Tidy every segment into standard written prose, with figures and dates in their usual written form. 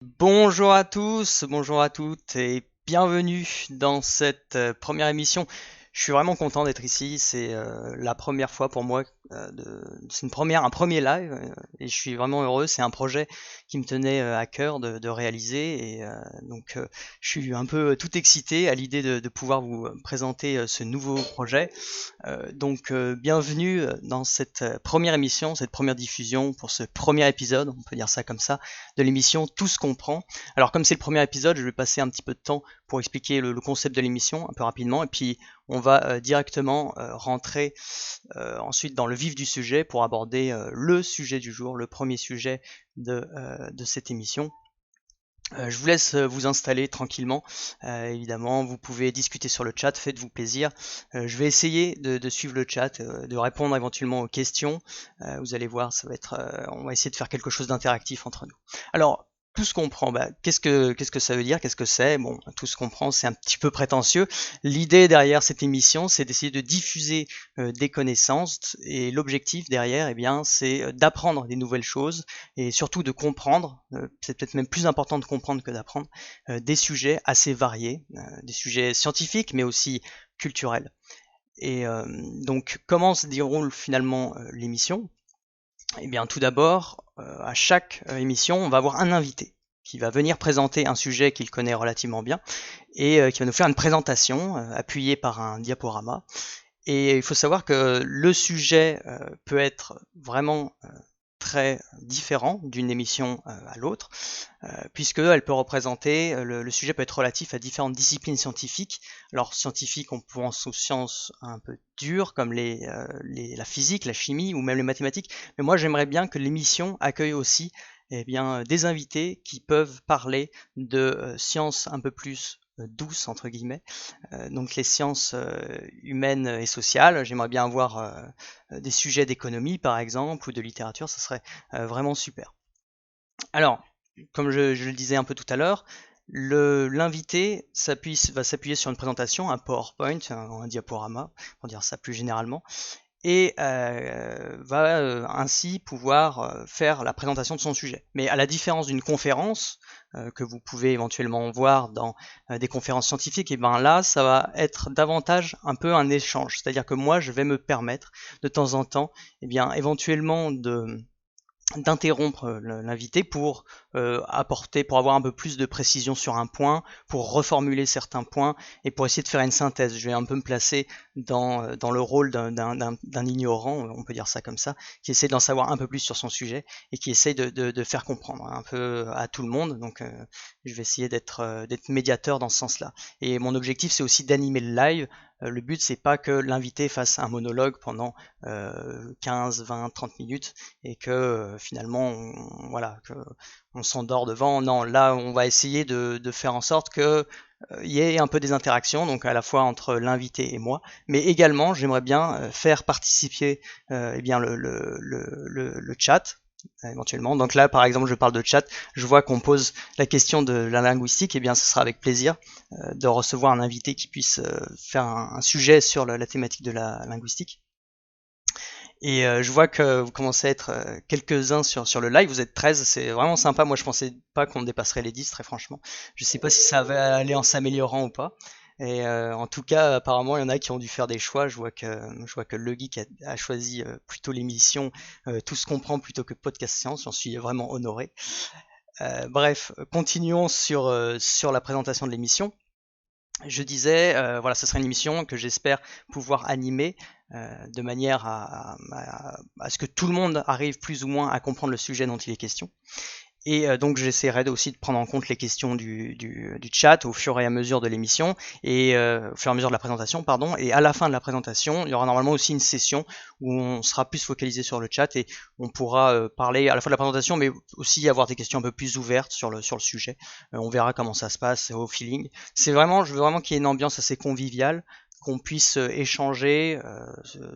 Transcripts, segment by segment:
Bonjour à tous, bonjour à toutes et bienvenue dans cette première émission. Je suis vraiment content d'être ici. C'est la première fois pour moi. C'est un premier live et je suis vraiment heureux. C'est un projet qui me tenait à cœur de réaliser et je suis un peu tout excité à l'idée de pouvoir vous présenter ce nouveau projet. Bienvenue dans cette première émission, cette première diffusion pour ce premier épisode, on peut dire ça comme ça, de l'émission Tout ce qu'on prend. Alors comme c'est le premier épisode, je vais passer un petit peu de temps pour expliquer le concept de l'émission un peu rapidement, et puis on va directement rentrer ensuite dans le vif du sujet pour aborder le sujet du jour, le premier sujet de cette émission. Je vous laisse vous installer tranquillement. Évidemment, vous pouvez discuter sur le chat, faites-vous plaisir. Je vais essayer de suivre le chat, de répondre éventuellement aux questions. Vous allez voir, on va essayer de faire quelque chose d'interactif entre nous. Alors, tout ce qu'on prend, qu'est-ce que ça veut dire? Qu'est-ce que c'est? Bon, tout ce qu'on prend, c'est un petit peu prétentieux. L'idée derrière cette émission, c'est d'essayer de diffuser des connaissances et l'objectif derrière, eh bien, c'est d'apprendre des nouvelles choses et surtout de comprendre, c'est peut-être même plus important de comprendre que d'apprendre, des sujets assez variés, des sujets scientifiques mais aussi culturels. Et donc comment se déroule finalement l'émission? Eh bien tout d'abord, à chaque émission, on va avoir un invité qui va venir présenter un sujet qu'il connaît relativement bien et qui va nous faire une présentation appuyée par un diaporama. Et il faut savoir que le sujet peut être vraiment très différent d'une émission à l'autre, puisqu'elle peut représenter, le sujet peut être relatif à différentes disciplines scientifiques. Alors scientifiques, on pense aux sciences un peu dures comme la physique, la chimie ou même les mathématiques, mais moi j'aimerais bien que l'émission accueille aussi des invités qui peuvent parler de sciences un peu plus douces entre guillemets, donc les sciences humaines et sociales. J'aimerais bien avoir des sujets d'économie par exemple ou de littérature, ça serait vraiment super. Alors, comme je le disais un peu tout à l'heure, l'invité va s'appuyer sur une présentation, un PowerPoint, un diaporama, pour dire ça plus généralement, et va ainsi pouvoir faire la présentation de son sujet. Mais à la différence d'une conférence que vous pouvez éventuellement voir dans des conférences scientifiques, et ben là, ça va être davantage un peu un échange. C'est-à-dire que moi, je vais me permettre de temps en temps, eh bien, éventuellement d'interrompre l'invité pour apporter, pour avoir un peu plus de précision sur un point, pour reformuler certains points et pour essayer de faire une synthèse. Je vais un peu me placer dans le rôle d'un ignorant, on peut dire ça comme ça, qui essaie d'en savoir un peu plus sur son sujet et qui essaie de faire comprendre un peu à tout le monde. Donc je vais essayer d'être médiateur dans ce sens-là. Et mon objectif, c'est aussi d'animer le live. Le but, c'est pas que l'invité fasse un monologue pendant 15, 20, 30 minutes et que finalement on s'endort devant. Non, là on va essayer de faire en sorte que il y ait un peu des interactions, donc à la fois entre l'invité et moi, mais également j'aimerais bien faire participer le chat éventuellement. Donc là, par exemple, je parle de chat, je vois qu'on pose la question de la linguistique, et bien ce sera avec plaisir de recevoir un invité qui puisse faire un sujet sur la thématique de la linguistique. Et je vois que vous commencez à être quelques-uns sur le live. Vous êtes 13, c'est vraiment sympa. Moi, je pensais pas qu'on dépasserait les 10, très franchement. Je sais pas si ça va aller en s'améliorant ou pas. Et en tout cas, apparemment, il y en a qui ont dû faire des choix. Je vois que Le Geek a choisi plutôt l'émission Tout se comprend plutôt que Podcast Science. J'en suis vraiment honoré. Bref, continuons sur la présentation de l'émission. Je disais, voilà, ce serait une émission que j'espère pouvoir animer de manière à ce que tout le monde arrive plus ou moins à comprendre le sujet dont il est question. Et donc j'essaierai aussi de prendre en compte les questions du chat au fur et à mesure de l'émission et au fur et à mesure de la présentation, pardon. Et à la fin de la présentation, il y aura normalement aussi une session où on sera plus focalisé sur le chat et on pourra parler à la fois de la présentation, mais aussi avoir des questions un peu plus ouvertes sur le sujet. On verra comment ça se passe au feeling. Je veux vraiment qu'il y ait une ambiance assez conviviale, qu'on puisse échanger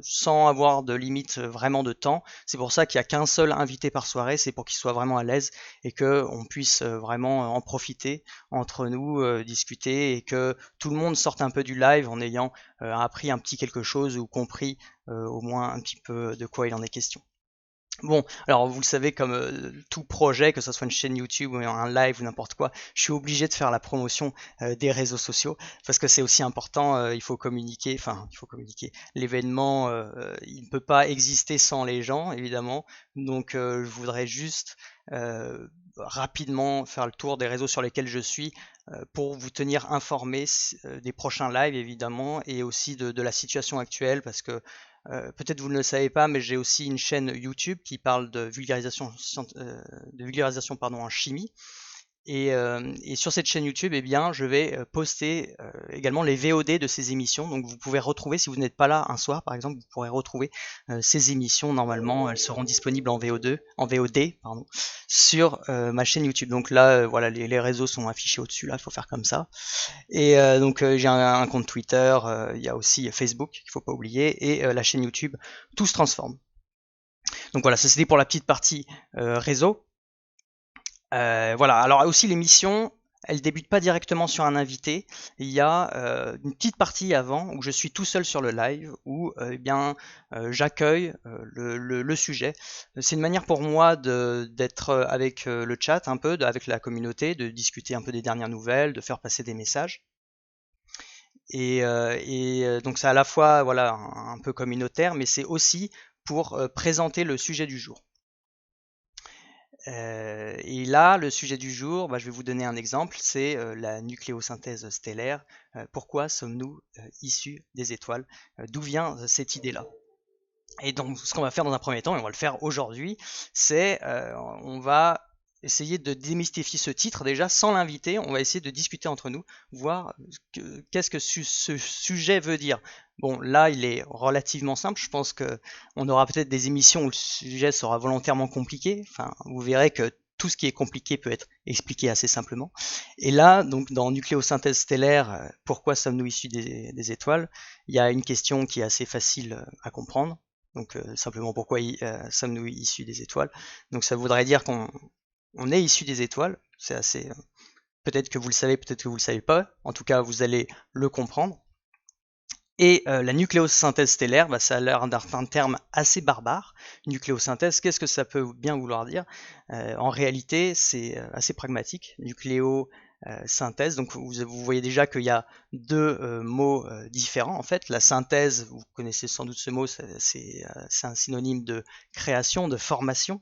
sans avoir de limite vraiment de temps. C'est pour ça qu'il n'y a qu'un seul invité par soirée, c'est pour qu'il soit vraiment à l'aise et que on puisse vraiment en profiter entre nous, discuter et que tout le monde sorte un peu du live en ayant appris un petit quelque chose ou compris au moins un petit peu de quoi il en est question. Bon, alors vous le savez, comme tout projet, que ce soit une chaîne YouTube ou un live ou n'importe quoi, je suis obligé de faire la promotion des réseaux sociaux parce que c'est aussi important, il faut communiquer, enfin, il faut communiquer. L'événement, il ne peut pas exister sans les gens, évidemment. Donc, je voudrais juste rapidement faire le tour des réseaux sur lesquels je suis pour vous tenir informé des prochains lives, évidemment, et aussi de la situation actuelle parce que peut-être vous ne le savez pas, mais j'ai aussi une chaîne YouTube qui parle de vulgarisation pardon, en chimie. Et sur cette chaîne YouTube, eh bien, je vais poster également les VOD de ces émissions. Donc vous pouvez retrouver, si vous n'êtes pas là un soir par exemple, vous pourrez retrouver ces émissions. Normalement, elles seront disponibles en VOD pardon, sur ma chaîne YouTube. Donc là, voilà, les réseaux sont affichés au-dessus. Là, il faut faire comme ça. Et donc j'ai un compte Twitter, il y a aussi Facebook, qu'il ne faut pas oublier, et la chaîne YouTube, tout se transforme. Donc voilà, ça c'était pour la petite partie réseau. Voilà, alors aussi l'émission, elle débute pas directement sur un invité. Il y a une petite partie avant où je suis tout seul sur le live, où eh bien j'accueille le sujet. C'est une manière pour moi d'être avec le chat un peu, avec la communauté, de discuter un peu des dernières nouvelles, de faire passer des messages. Et donc c'est à la fois voilà un peu communautaire, mais c'est aussi pour présenter le sujet du jour. Et là, le sujet du jour, bah, je vais vous donner un exemple, c'est la nucléosynthèse stellaire. Pourquoi sommes-nous issus des étoiles? D'où vient cette idée-là? Et donc, ce qu'on va faire dans un premier temps, et on va le faire aujourd'hui, c'est on va essayer de démystifier ce titre déjà sans l'inviter. On va essayer de discuter entre nous, voir qu'est-ce que ce sujet veut dire. Bon, là, il est relativement simple. Je pense que on aura peut-être des émissions où le sujet sera volontairement compliqué. Enfin, vous verrez que tout ce qui est compliqué peut être expliqué assez simplement. Et là, donc, dans nucléosynthèse stellaire, pourquoi sommes-nous issus des étoiles? Il y a une question qui est assez facile à comprendre. Donc simplement pourquoi sommes-nous issus des étoiles? Donc ça voudrait dire qu'on est issu des étoiles. C'est assez. Peut-être que vous le savez, peut-être que vous le savez pas. En tout cas, vous allez le comprendre. Et la nucléosynthèse stellaire, bah, ça a l'air d'un terme assez barbare. Nucléosynthèse, qu'est-ce que ça peut bien vouloir dire? En réalité, c'est assez pragmatique. Nucléosynthèse, donc vous voyez déjà qu'il y a deux mots différents. En fait, la synthèse, vous connaissez sans doute ce mot, c'est un synonyme de création, de formation.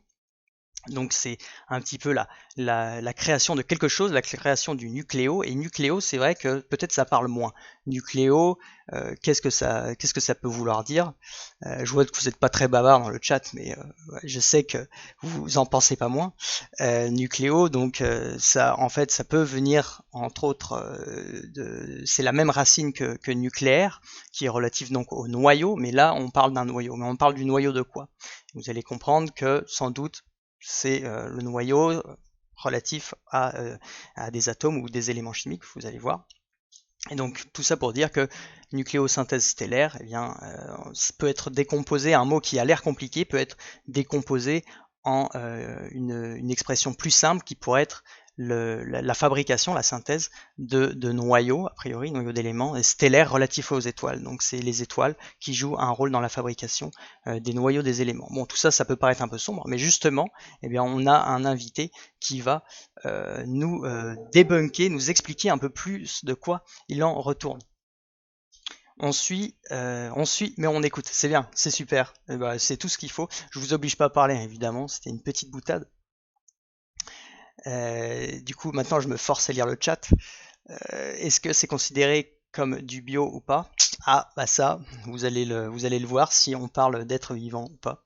Donc c'est un petit peu la création de quelque chose, la création du nucléo. Et nucléo, c'est vrai que peut-être ça parle moins. Nucléo, qu'est-ce que ça peut vouloir dire? Je vois que vous n'êtes pas très bavard dans le chat, mais je sais que vous en pensez pas moins. Nucléo, donc ça, en fait, ça peut venir entre autres, c'est la même racine que nucléaire, qui est relative donc au noyau. Mais là, on parle d'un noyau. Mais on parle du noyau de quoi? Vous allez comprendre que sans doute c'est le noyau relatif à des atomes ou des éléments chimiques, vous allez voir. Et donc tout ça pour dire que nucléosynthèse stellaire, eh bien, peut être décomposé, un mot qui a l'air compliqué peut être décomposé en une expression plus simple qui pourrait être la fabrication, la synthèse de noyaux, a priori, noyaux d'éléments stellaires relatifs aux étoiles. Donc c'est les étoiles qui jouent un rôle dans la fabrication des noyaux des éléments. Bon, tout ça, ça peut paraître un peu sombre, mais justement, eh bien, on a un invité qui va nous débunker, nous expliquer un peu plus de quoi il en retourne. On suit, mais on écoute. C'est bien, c'est super. Ben, c'est tout ce qu'il faut. Je vous oblige pas à parler, évidemment. C'était une petite boutade. Du coup, maintenant, je me force à lire le chat. Est-ce que c'est considéré comme du bio ou pas? Ah, bah ça, vous allez le voir si on parle d'être vivant ou pas.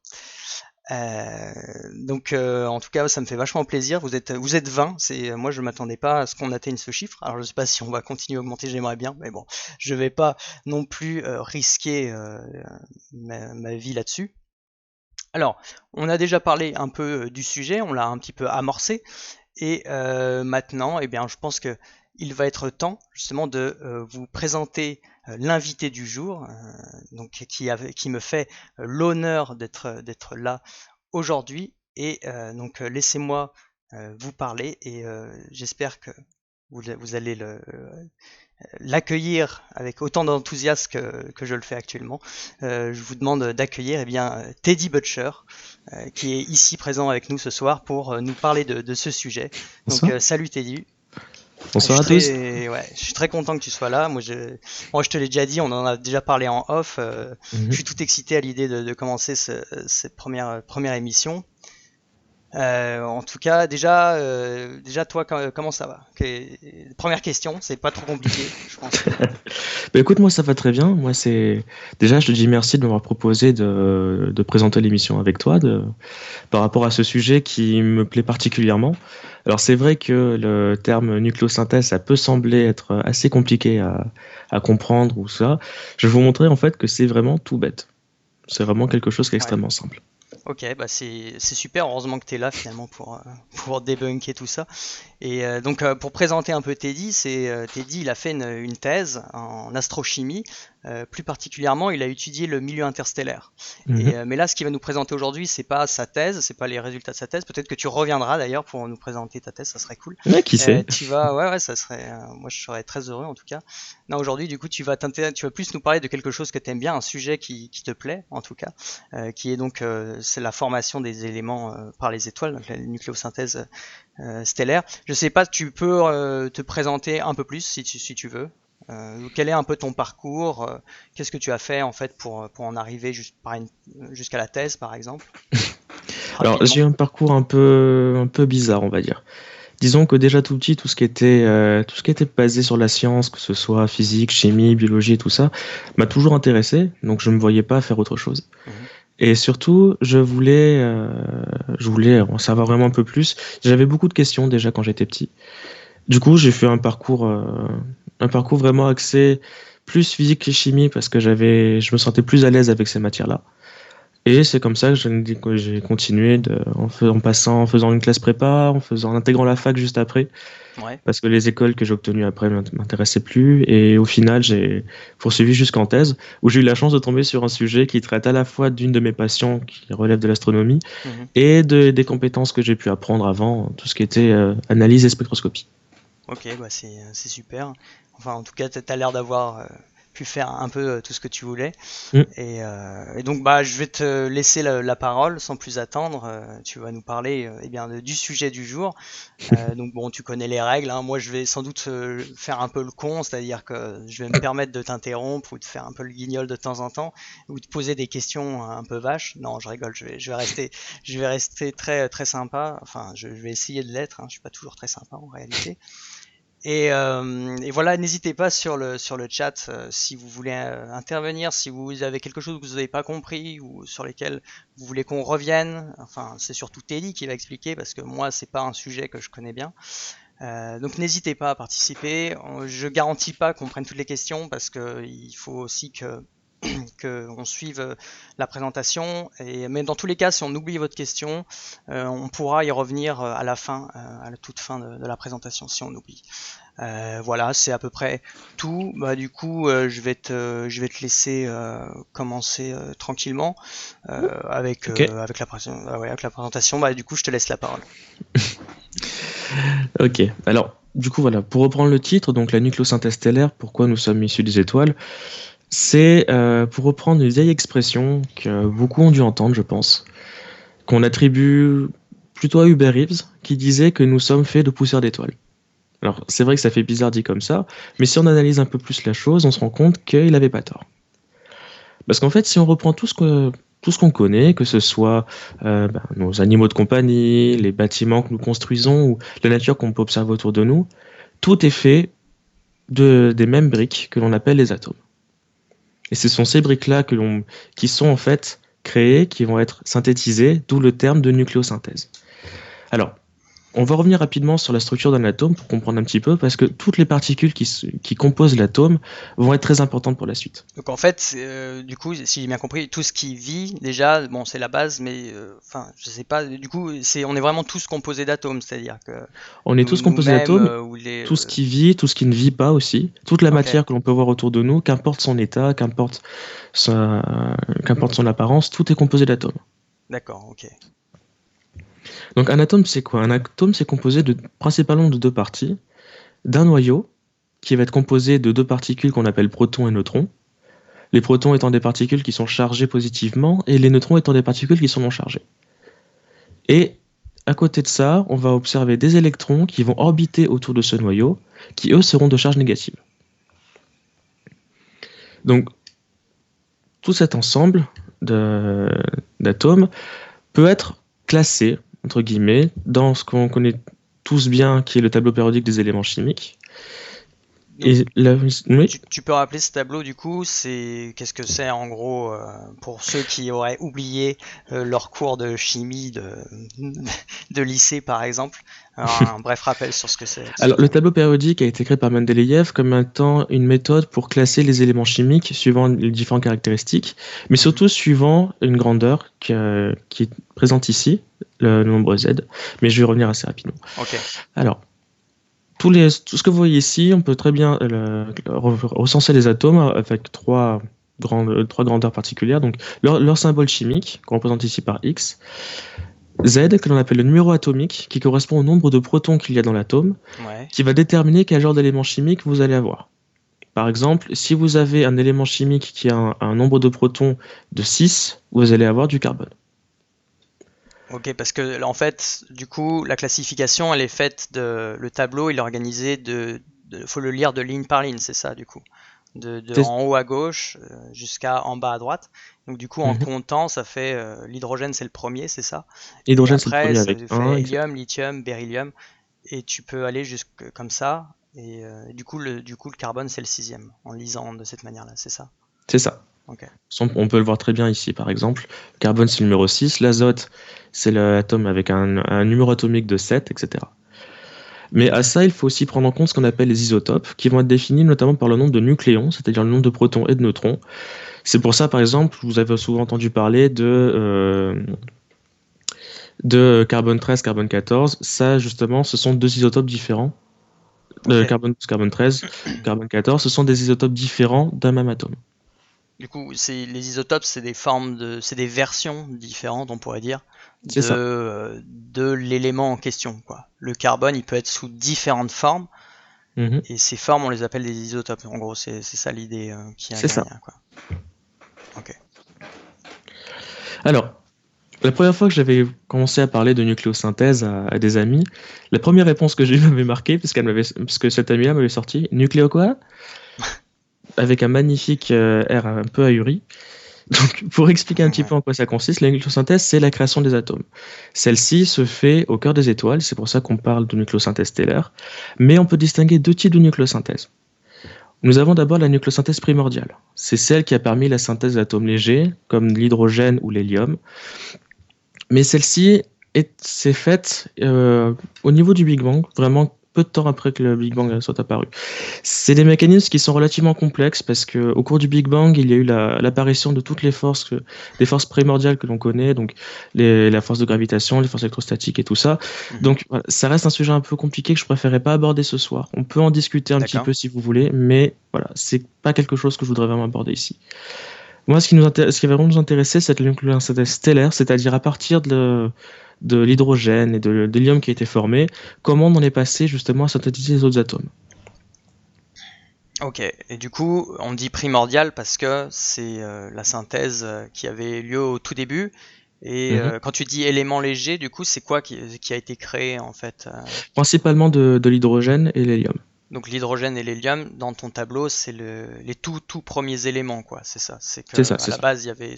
Donc en tout cas ça me fait vachement plaisir, vous êtes 20, moi je m'attendais pas à ce qu'on atteigne ce chiffre, alors je sais pas si on va continuer à augmenter, j'aimerais bien, mais bon, je vais pas non plus risquer ma vie là-dessus. Alors, on a déjà parlé un peu du sujet, on l'a un petit peu amorcé, et maintenant, eh bien, je pense que il va être temps justement de vous présenter l'invité du jour, donc qui me fait l'honneur d'être là aujourd'hui. Et donc laissez-moi vous parler et j'espère que vous allez l'accueillir avec autant d'enthousiasme que je le fais actuellement. Je vous demande d'accueillir Teddy Butcher, qui est ici présent avec nous ce soir pour nous parler de ce sujet. Donc Bonsoir. salut Teddy. Bonsoir à tous. Ouais, je suis très content que tu sois là. Moi, je te l'ai déjà dit, on en a déjà parlé en off. Je suis tout excité à l'idée de commencer cette première émission. En tout cas, déjà toi, comment ça va? Première question, c'est pas trop compliqué, je pense. Bah écoute, moi ça va très bien. Déjà, je te dis merci de m'avoir proposé de présenter l'émission avec toi par rapport à ce sujet qui me plaît particulièrement. Alors c'est vrai que le terme nucléosynthèse, ça peut sembler être assez compliqué à comprendre ou ça. Je vais vous montrer en fait que c'est vraiment tout bête. C'est vraiment quelque chose qui est Ouais. extrêmement simple. Ok, bah c'est super, heureusement que tu es là finalement pour débunker tout ça. Et donc pour présenter un peu Teddy, Teddy, il a fait une thèse en astrochimie. Plus particulièrement, il a étudié le milieu interstellaire. Mhm. Mais là, ce qu'il va nous présenter aujourd'hui, c'est pas sa thèse, c'est pas les résultats de sa thèse. Peut-être que tu reviendras d'ailleurs pour nous présenter ta thèse, ça serait cool. Ouais, qui sait? Ouais, ça serait, moi je serais très heureux en tout cas. Non, aujourd'hui, du coup, tu vas plus nous parler de quelque chose que tu aimes bien, un sujet qui te plaît en tout cas, qui est donc c'est la formation des éléments par les étoiles, donc la nucléosynthèse stellaire. Je sais pas, tu peux te présenter un peu plus si tu veux. Quel est un peu ton parcours? Qu'est-ce que tu as fait en fait pour en arriver jusqu'à la thèse par exemple? Alors j'ai eu Rapidement. un parcours un peu bizarre, on va dire. Disons que déjà tout petit, tout ce qui était basé sur la science, que ce soit physique, chimie, biologie et tout ça, m'a toujours intéressé, donc je ne me voyais pas faire autre chose. Mhm. Et surtout, je voulais en savoir vraiment un peu plus. J'avais beaucoup de questions déjà quand j'étais petit. Du coup, j'ai fait un parcours vraiment axé plus physique et chimie parce que je me sentais plus à l'aise avec ces matières-là. Et c'est comme ça que j'ai continué en faisant une classe prépa, en intégrant la fac juste après, Ouais. parce que les écoles que j'ai obtenues après m'intéressaient plus. Et au final, j'ai poursuivi jusqu'en thèse, où j'ai eu la chance de tomber sur un sujet qui traite à la fois d'une de mes passions qui relève de l'astronomie Mhm. et des compétences que j'ai pu apprendre avant, tout ce qui était analyse et spectroscopie. Ok, bah c'est super. Enfin, en tout cas, t'as l'air d'avoir pu faire un peu tout ce que tu voulais. Mm. Et donc, bah, je vais te laisser la parole sans plus attendre. Tu vas nous parler du sujet du jour. Donc, bon, tu connais les règles, hein. Moi, je vais sans doute faire un peu le con, c'est-à-dire que je vais me permettre de t'interrompre ou de faire un peu le guignol de temps en temps ou de poser des questions un peu vaches. Non, je rigole. Je vais rester très très sympa. Enfin, je vais essayer de l'être, hein. Je suis pas toujours très sympa en réalité. Et voilà, n'hésitez pas sur le chat si vous voulez intervenir, si vous avez quelque chose que vous n'avez pas compris ou sur lesquels vous voulez qu'on revienne. Enfin, c'est surtout Teddy qui va expliquer parce que moi, c'est pas un sujet que je connais bien. Donc n'hésitez pas à participer. Je garantis pas qu'on prenne toutes les questions parce que il faut aussi que on suive la présentation. Mais dans tous les cas, si on oublie votre question, on pourra y revenir à la fin, à la toute fin de la présentation, si on oublie. Voilà, c'est à peu près tout. Bah, du coup, je vais te laisser commencer tranquillement Ok, avec la présentation. Bah, du coup, je te laisse la parole. ok. Alors, du coup, voilà, pour reprendre le titre, donc la nucléosynthèse stellaire, pourquoi nous sommes issus des étoiles, c'est pour reprendre une vieille expression que beaucoup ont dû entendre, je pense, qu'on attribue plutôt à Hubert Reeves, qui disait que nous sommes faits de poussière d'étoiles. Alors, c'est vrai que ça fait bizarre dit comme ça, mais si on analyse un peu plus la chose, on se rend compte qu'il n'avait pas tort. Parce qu'en fait, si on reprend tout ce qu'on connaît, que ce soit nos animaux de compagnie, les bâtiments que nous construisons ou la nature qu'on peut observer autour de nous, tout est fait des mêmes briques que l'on appelle les atomes. Et ce sont ces briques-là qui sont en fait créées, qui vont être synthétisées, d'où le terme de nucléosynthèse. Alors, on va revenir rapidement sur la structure d'un atome pour comprendre un petit peu, parce que toutes les particules qui composent l'atome vont être très importantes pour la suite. Donc en fait, du coup, si j'ai bien compris, tout ce qui vit déjà, bon, c'est la base, mais enfin, je sais pas. Du coup, on est vraiment tous composés d'atomes, c'est-à-dire que On est tous composés nous-mêmes d'atomes, ou les. tout ce qui vit, tout ce qui ne vit pas aussi, toute la Ok, matière que l'on peut voir autour de nous, qu'importe son état, sa- qu'importe son apparence, tout est composé d'atomes. d'accord, ok. Donc un atome, c'est quoi? Un atome, c'est composé principalement de deux parties. d'un noyau qui va être composé de deux particules qu'on appelle protons et neutrons. Les protons étant des particules qui sont chargées positivement et les neutrons étant des particules qui sont non chargées. Et à côté de ça, on va observer des électrons qui vont orbiter autour de ce noyau, qui eux seront de charge négative. Donc, tout cet ensemble d'atomes peut être classé, entre guillemets, dans ce qu'on connaît tous bien, qui est le tableau périodique des éléments chimiques. Et là, oui. Tu peux rappeler ce tableau du coup, qu'est-ce que c'est en gros pour ceux qui auraient oublié leur cours de chimie de lycée par exemple, un bref rappel sur ce que c'est. Alors le tableau périodique a été créé par Mendeleïev comme étant une méthode pour classer les éléments chimiques suivant les différentes caractéristiques, mais surtout suivant une grandeur qui est présente ici, le nombre Z, mais je vais revenir assez rapidement. Okay. Alors, tout ce que vous voyez ici, on peut très bien recenser les atomes avec trois grandeurs particulières. Donc leur symbole chimique, qu'on représente ici par X, Z, que l'on appelle le numéro atomique, qui correspond au nombre de protons qu'il y a dans l'atome, qui va déterminer quel genre d'élément chimique vous allez avoir. Par exemple, si vous avez un élément chimique qui a un nombre de protons de 6, vous allez avoir du carbone. Ok, parce que en fait, du coup, la classification, elle est faite le tableau, il est organisé faut le lire de ligne par ligne, c'est ça, du coup, en haut à gauche jusqu'à en bas à droite. Donc du coup, en comptant, ça fait l'hydrogène, c'est le premier, c'est ça. L'hydrogène, c'est le premier avec ça fait hélium, lithium, beryllium, et tu peux aller jusque comme ça. Et du coup, le carbone, c'est le 6e, en lisant de cette manière-là, c'est ça. C'est ça. Okay. On peut le voir très bien ici, par exemple. Le carbone, c'est le numéro 6. L'azote, c'est l'atome avec un numéro atomique de 7, etc. Mais à ça, il faut aussi prendre en compte ce qu'on appelle les isotopes, qui vont être définis notamment par le nombre de nucléons, c'est-à-dire le nombre de protons et de neutrons. C'est pour ça, par exemple, vous avez souvent entendu parler de carbone 13, carbone 14. Ça, justement, ce sont deux isotopes différents. Okay. Carbone 12, carbone 13, carbone 14, ce sont des isotopes différents d'un même atome. Du coup, les isotopes, c'est des versions différentes, on pourrait dire, de l'élément en question, quoi. Le carbone, il peut être sous différentes formes, et ces formes, on les appelle des isotopes. En gros, c'est ça l'idée qui est derrière, quoi. Ok. Alors, la première fois que j'avais commencé à parler de nucléosynthèse à des amis, la première réponse que j'ai eue m'avait marqué, parce que cette amie-là m'avait sorti « Nucléo quoi ?» avec un magnifique air un peu ahuri. Donc, pour expliquer un petit peu en quoi ça consiste, la nucléosynthèse, c'est la création des atomes. Celle-ci se fait au cœur des étoiles, c'est pour ça qu'on parle de nucléosynthèse stellaire, mais on peut distinguer deux types de nucléosynthèse. Nous avons d'abord la nucléosynthèse primordiale. C'est celle qui a permis la synthèse d'atomes légers, comme l'hydrogène ou l'hélium. Mais celle-ci s'est faite au niveau du Big Bang, vraiment peu de temps après que le Big Bang soit apparu. C'est des mécanismes qui sont relativement complexes parce qu'au cours du Big Bang, il y a eu l'apparition de toutes les forces, des forces primordiales que l'on connaît, donc la force de gravitation, les forces électrostatiques et tout ça. Donc voilà, ça reste un sujet un peu compliqué que je préférais pas aborder ce soir. On peut en discuter un petit peu si vous voulez, mais voilà, c'est pas quelque chose que je voudrais vraiment aborder ici. Moi, ce qui va vraiment nous intéresser, c'est la nucléosynthèse stellaire, c'est-à-dire à partir de l'hydrogène et de l'hélium qui a été formé, comment on est passé justement à synthétiser les autres atomes. Ok, et du coup, on dit primordial parce que c'est la synthèse qui avait lieu au tout début. Et quand tu dis élément léger, du coup, c'est quoi qui a été créé en fait Principalement de l'hydrogène et l'hélium. Donc l'hydrogène et l'hélium, dans ton tableau, c'est les tout premiers éléments, quoi. C'est ça. C'est que à la base, il y avait.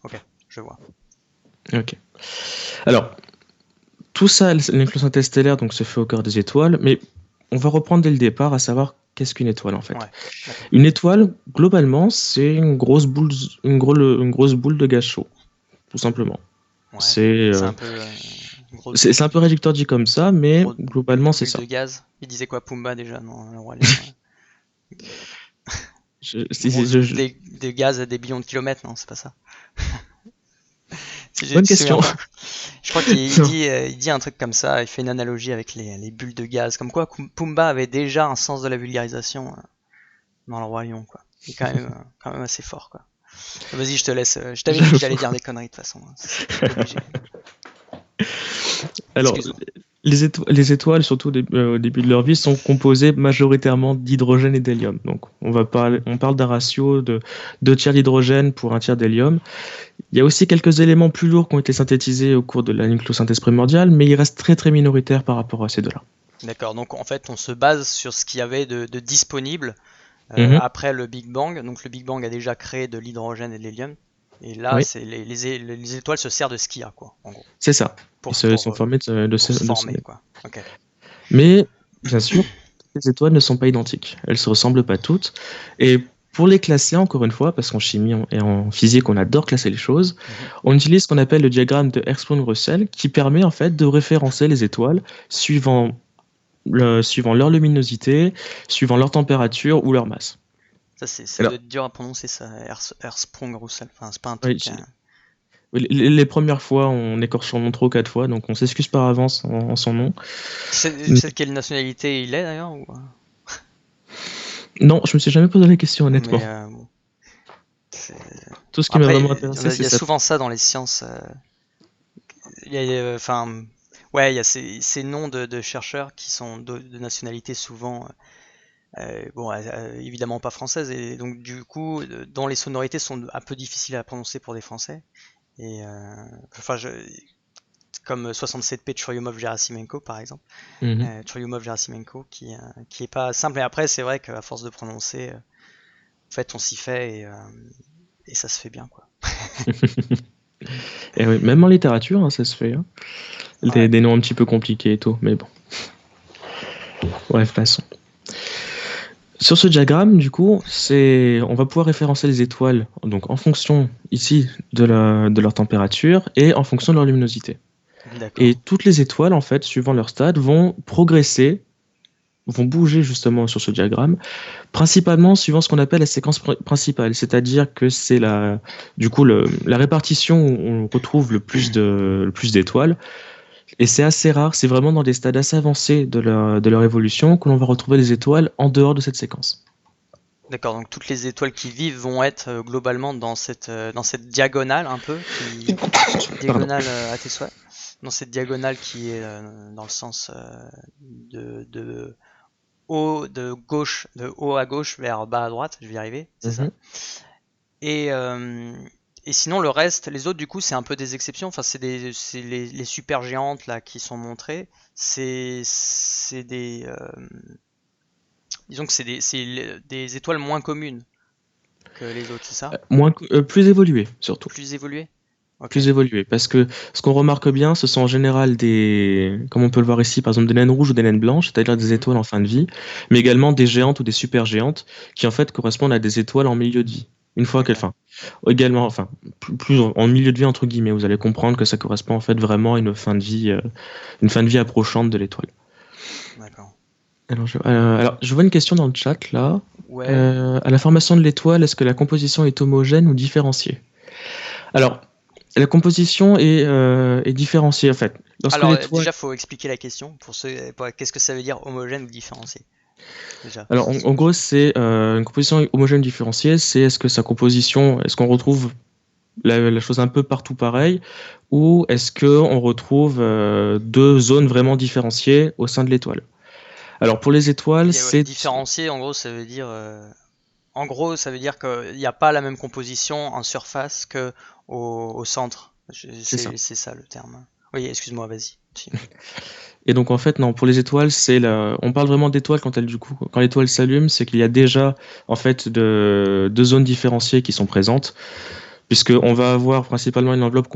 Ok, je vois. Ok. Alors, tout ça, la nucléosynthèse stellaire, donc se fait au cœur des étoiles, mais on va reprendre dès le départ à savoir qu'est-ce qu'une étoile en fait. Une étoile, globalement, c'est une grosse boule de gaz chaud, tout simplement. C'est un peu réducteur dit comme ça, mais globalement c'est ça. De gaz. Il disait quoi, Pumba déjà, non, le roi Lion. Des gaz à des billions de kilomètres, non, c'est pas ça. Bonne question. Je crois qu'il dit un truc comme ça, il fait une analogie avec les bulles de gaz, comme quoi Pumba avait déjà un sens de la vulgarisation dans le roi Lion, quoi. Il est quand même assez fort, quoi. Vas-y, je te laisse. Je t'avais dit que j'allais dire des conneries de toute façon. Alors, Les étoiles, surtout au début de leur vie, sont composées majoritairement d'hydrogène et d'hélium. Donc, on parle d'un ratio de 2 tiers d'hydrogène pour 1 tiers d'hélium. Il y a aussi quelques éléments plus lourds qui ont été synthétisés au cours de la nucléosynthèse primordiale, mais ils restent très très minoritaires par rapport à ces deux-là. D'accord, donc en fait on se base sur ce qu'il y avait de disponible Mhm. après le Big Bang. Donc le Big Bang a déjà créé de l'hydrogène et de l'hélium. Et là, Oui, c'est les étoiles se servent de ce qu'il y a, quoi, en gros, c'est ça. Ils pour, sont pour, formés pour se former, quoi. Ok. Mais, bien sûr, les étoiles ne sont pas identiques. Elles se ressemblent pas toutes. Et pour les classer, encore une fois, parce qu'en chimie et en physique, on adore classer les choses, Mhm. on utilise ce qu'on appelle le diagramme de Hertzsprung-Russell, qui permet en fait de référencer les étoiles suivant leur luminosité, suivant leur température ou leur masse. Ça Alors, doit être dur à prononcer, ça, Hertzsprung-Russell. Enfin, c'est pas un oui, truc. les premières fois, on écorche son nom 3 ou 4 fois, donc on s'excuse par avance en son nom. Tu sais de quelle nationalité il est d'ailleurs Non, je me suis jamais posé la question, honnêtement. Mais bon, c'est- Tout ce qui m'a après, vraiment intéressé, il c'est y a ça. souvent ça dans les sciences. Il y a, enfin, ouais, il y a ces noms de chercheurs qui sont de nationalité souvent, bon, évidemment pas française, et donc du coup, dont les sonorités sont un peu difficiles à prononcer pour des Français. Et enfin, comme 67P de Churyumov-Gerasimenko par exemple, Mhm. Churyumov-Gerasimenko qui est pas simple. Et après, c'est vrai qu'à force de prononcer, en fait, on s'y fait et ça se fait bien, quoi. Et oui, même en littérature, hein, ça se fait, hein. Ouais. Des noms un petit peu compliqués et tout, mais bon. Bref, passons. Sur ce diagramme, du coup, on va pouvoir référencer les étoiles donc en fonction ici de leur température et en fonction de leur luminosité. Et D'accord. toutes les étoiles, en fait, suivant leur stade, vont progresser, vont bouger justement sur ce diagramme, principalement suivant ce qu'on appelle la séquence principale, c'est-à-dire que c'est du coup, la répartition où on retrouve le plus d'étoiles. Et c'est assez rare, c'est vraiment dans des stades assez avancés de leur évolution que l'on va retrouver les étoiles en dehors de cette séquence. D'accord, donc toutes les étoiles qui vivent vont être globalement dans cette diagonale un peu, Pardon. diagonale à tes souhaits, dans cette diagonale qui est dans le sens de de haut à gauche vers bas à droite, je vais y arriver, c'est ça. Mhm. Et, et sinon le reste, les autres du coup c'est un peu des exceptions, enfin c'est les super géantes là qui sont montrées, c'est des disons que des étoiles moins communes que les autres, c'est ça? Plus évolué, surtout. Plus évoluées? Ok. Plus évolué. Parce que ce qu'on remarque bien, ce sont en général comme on peut le voir ici, par exemple des naines rouges ou des naines blanches, c'est-à-dire des Mhm. étoiles en fin de vie, mais également des géantes ou des super géantes, qui en fait correspondent à des étoiles en milieu de vie. Une fois qu'elles, D'accord. enfin, également, enfin, plus en milieu de vie entre guillemets, vous allez comprendre que ça correspond en fait vraiment à une fin de vie approchante de l'étoile. D'accord. Alors, je vois une question dans le chat là. Ouais. À la formation de l'étoile, est-ce que la composition est homogène ou différenciée? Alors, la composition est différenciée en fait. Lorsque Alors l'étoile, déjà faut expliquer la question qu'est-ce que ça veut dire homogène ou différencié déjà. alors en gros, c'est une composition homogène différenciée, c'est est-ce que sa composition, est-ce qu'on retrouve la chose un peu partout pareille, ou est-ce que on retrouve deux zones vraiment différenciées au sein de l'étoile? Alors pour les étoiles, Ouais, c'est différencié en gros ça veut dire en gros ça veut dire qu'il n'y a pas la même composition en surface que au centre. c'est ça. C'est ça le terme. Oui, excuse-moi, vas-y. Et donc en fait non, pour les étoiles, on parle vraiment d'étoiles quand l'étoile s'allume, c'est qu'il y a déjà en fait deux zones différenciées qui sont présentes, puisqu'on va avoir principalement une enveloppe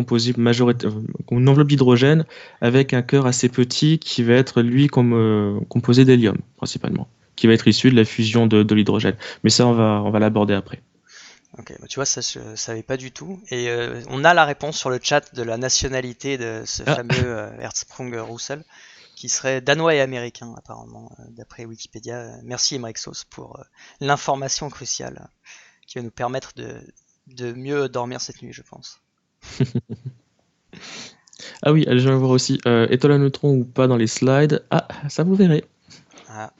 une enveloppe d'hydrogène avec un cœur assez petit qui va être lui composé d'hélium principalement, qui va être issu de la fusion de l'hydrogène. Mais ça on va l'aborder après. Ok, bah tu vois, ça je savais pas du tout. Et on a la réponse sur le chat de la nationalité de ce Ah, fameux Hertzsprung-Russell, qui serait danois et américain, apparemment, d'après Wikipédia. Merci Emrexos pour l'information cruciale qui va nous permettre de mieux dormir cette nuit, je pense. ah oui, je viens de voir aussi étoile à neutrons ou pas dans les slides. Ah, ça vous verrez. Ah,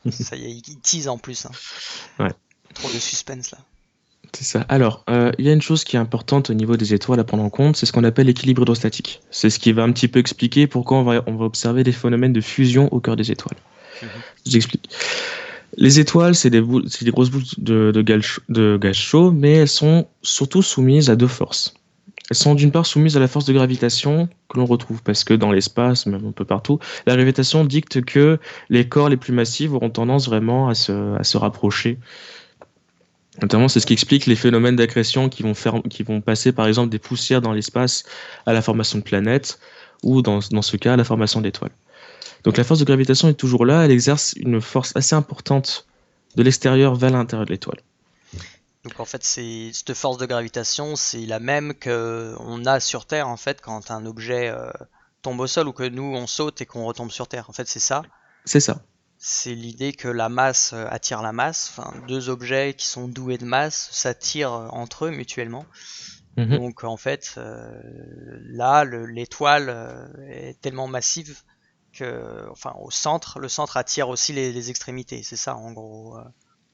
ça y est, il tease en plus, hein. Ouais. Trop de suspense là. C'est ça. Alors, il y a une chose qui est importante au niveau des étoiles à prendre en compte, c'est ce qu'on appelle l'équilibre hydrostatique. C'est ce qui va un petit peu expliquer pourquoi on va observer des phénomènes de fusion au cœur des étoiles. Mhm. J'explique. Les étoiles, c'est des grosses boules de gaz chaud, mais elles sont surtout soumises à deux forces. Elles sont d'une part soumises à la force de gravitation que l'on retrouve, parce que dans l'espace, même un peu partout, la gravitation dicte que les corps les plus massifs auront tendance vraiment à se rapprocher. Notamment, c'est ce qui explique les phénomènes d'accrétion qui vont passer par exemple des poussières dans l'espace à la formation de planètes, ou dans ce cas, à la formation d'étoiles. Donc la force de gravitation est toujours là, elle exerce une force assez importante de l'extérieur vers l'intérieur de l'étoile. Donc en fait, cette force de gravitation, c'est la même que on a sur Terre en fait quand un objet tombe au sol ou que nous on saute et qu'on retombe sur Terre. En fait, c'est ça. C'est ça. C'est l'idée que la masse attire la masse. Enfin, deux objets qui sont doués de masse s'attirent entre eux mutuellement. Mhm. Donc en fait, là, l'étoile est tellement massive que, enfin, au centre, le centre attire aussi les extrémités. C'est ça en gros,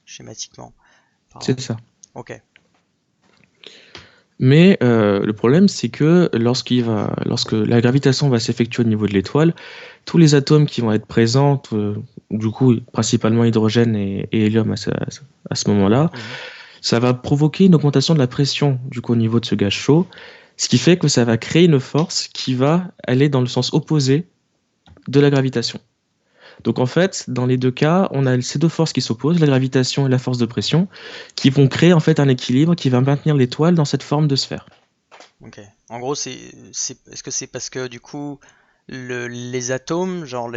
schématiquement. C'est ça. Ok. Mais le problème, c'est que lorsque la gravitation va s'effectuer au niveau de l'étoile, tous les atomes qui vont être présents, du coup principalement hydrogène et hélium à ce moment-là, Mhm. ça va provoquer une augmentation de la pression du coup, au niveau de ce gaz chaud, ce qui fait que ça va créer une force qui va aller dans le sens opposé de la gravitation. Donc en fait, dans les deux cas, on a ces deux forces qui s'opposent, la gravitation et la force de pression, qui vont créer en fait un équilibre qui va maintenir l'étoile dans cette forme de sphère. Ok. En gros, est-ce que c'est parce que du coup, les atomes, genre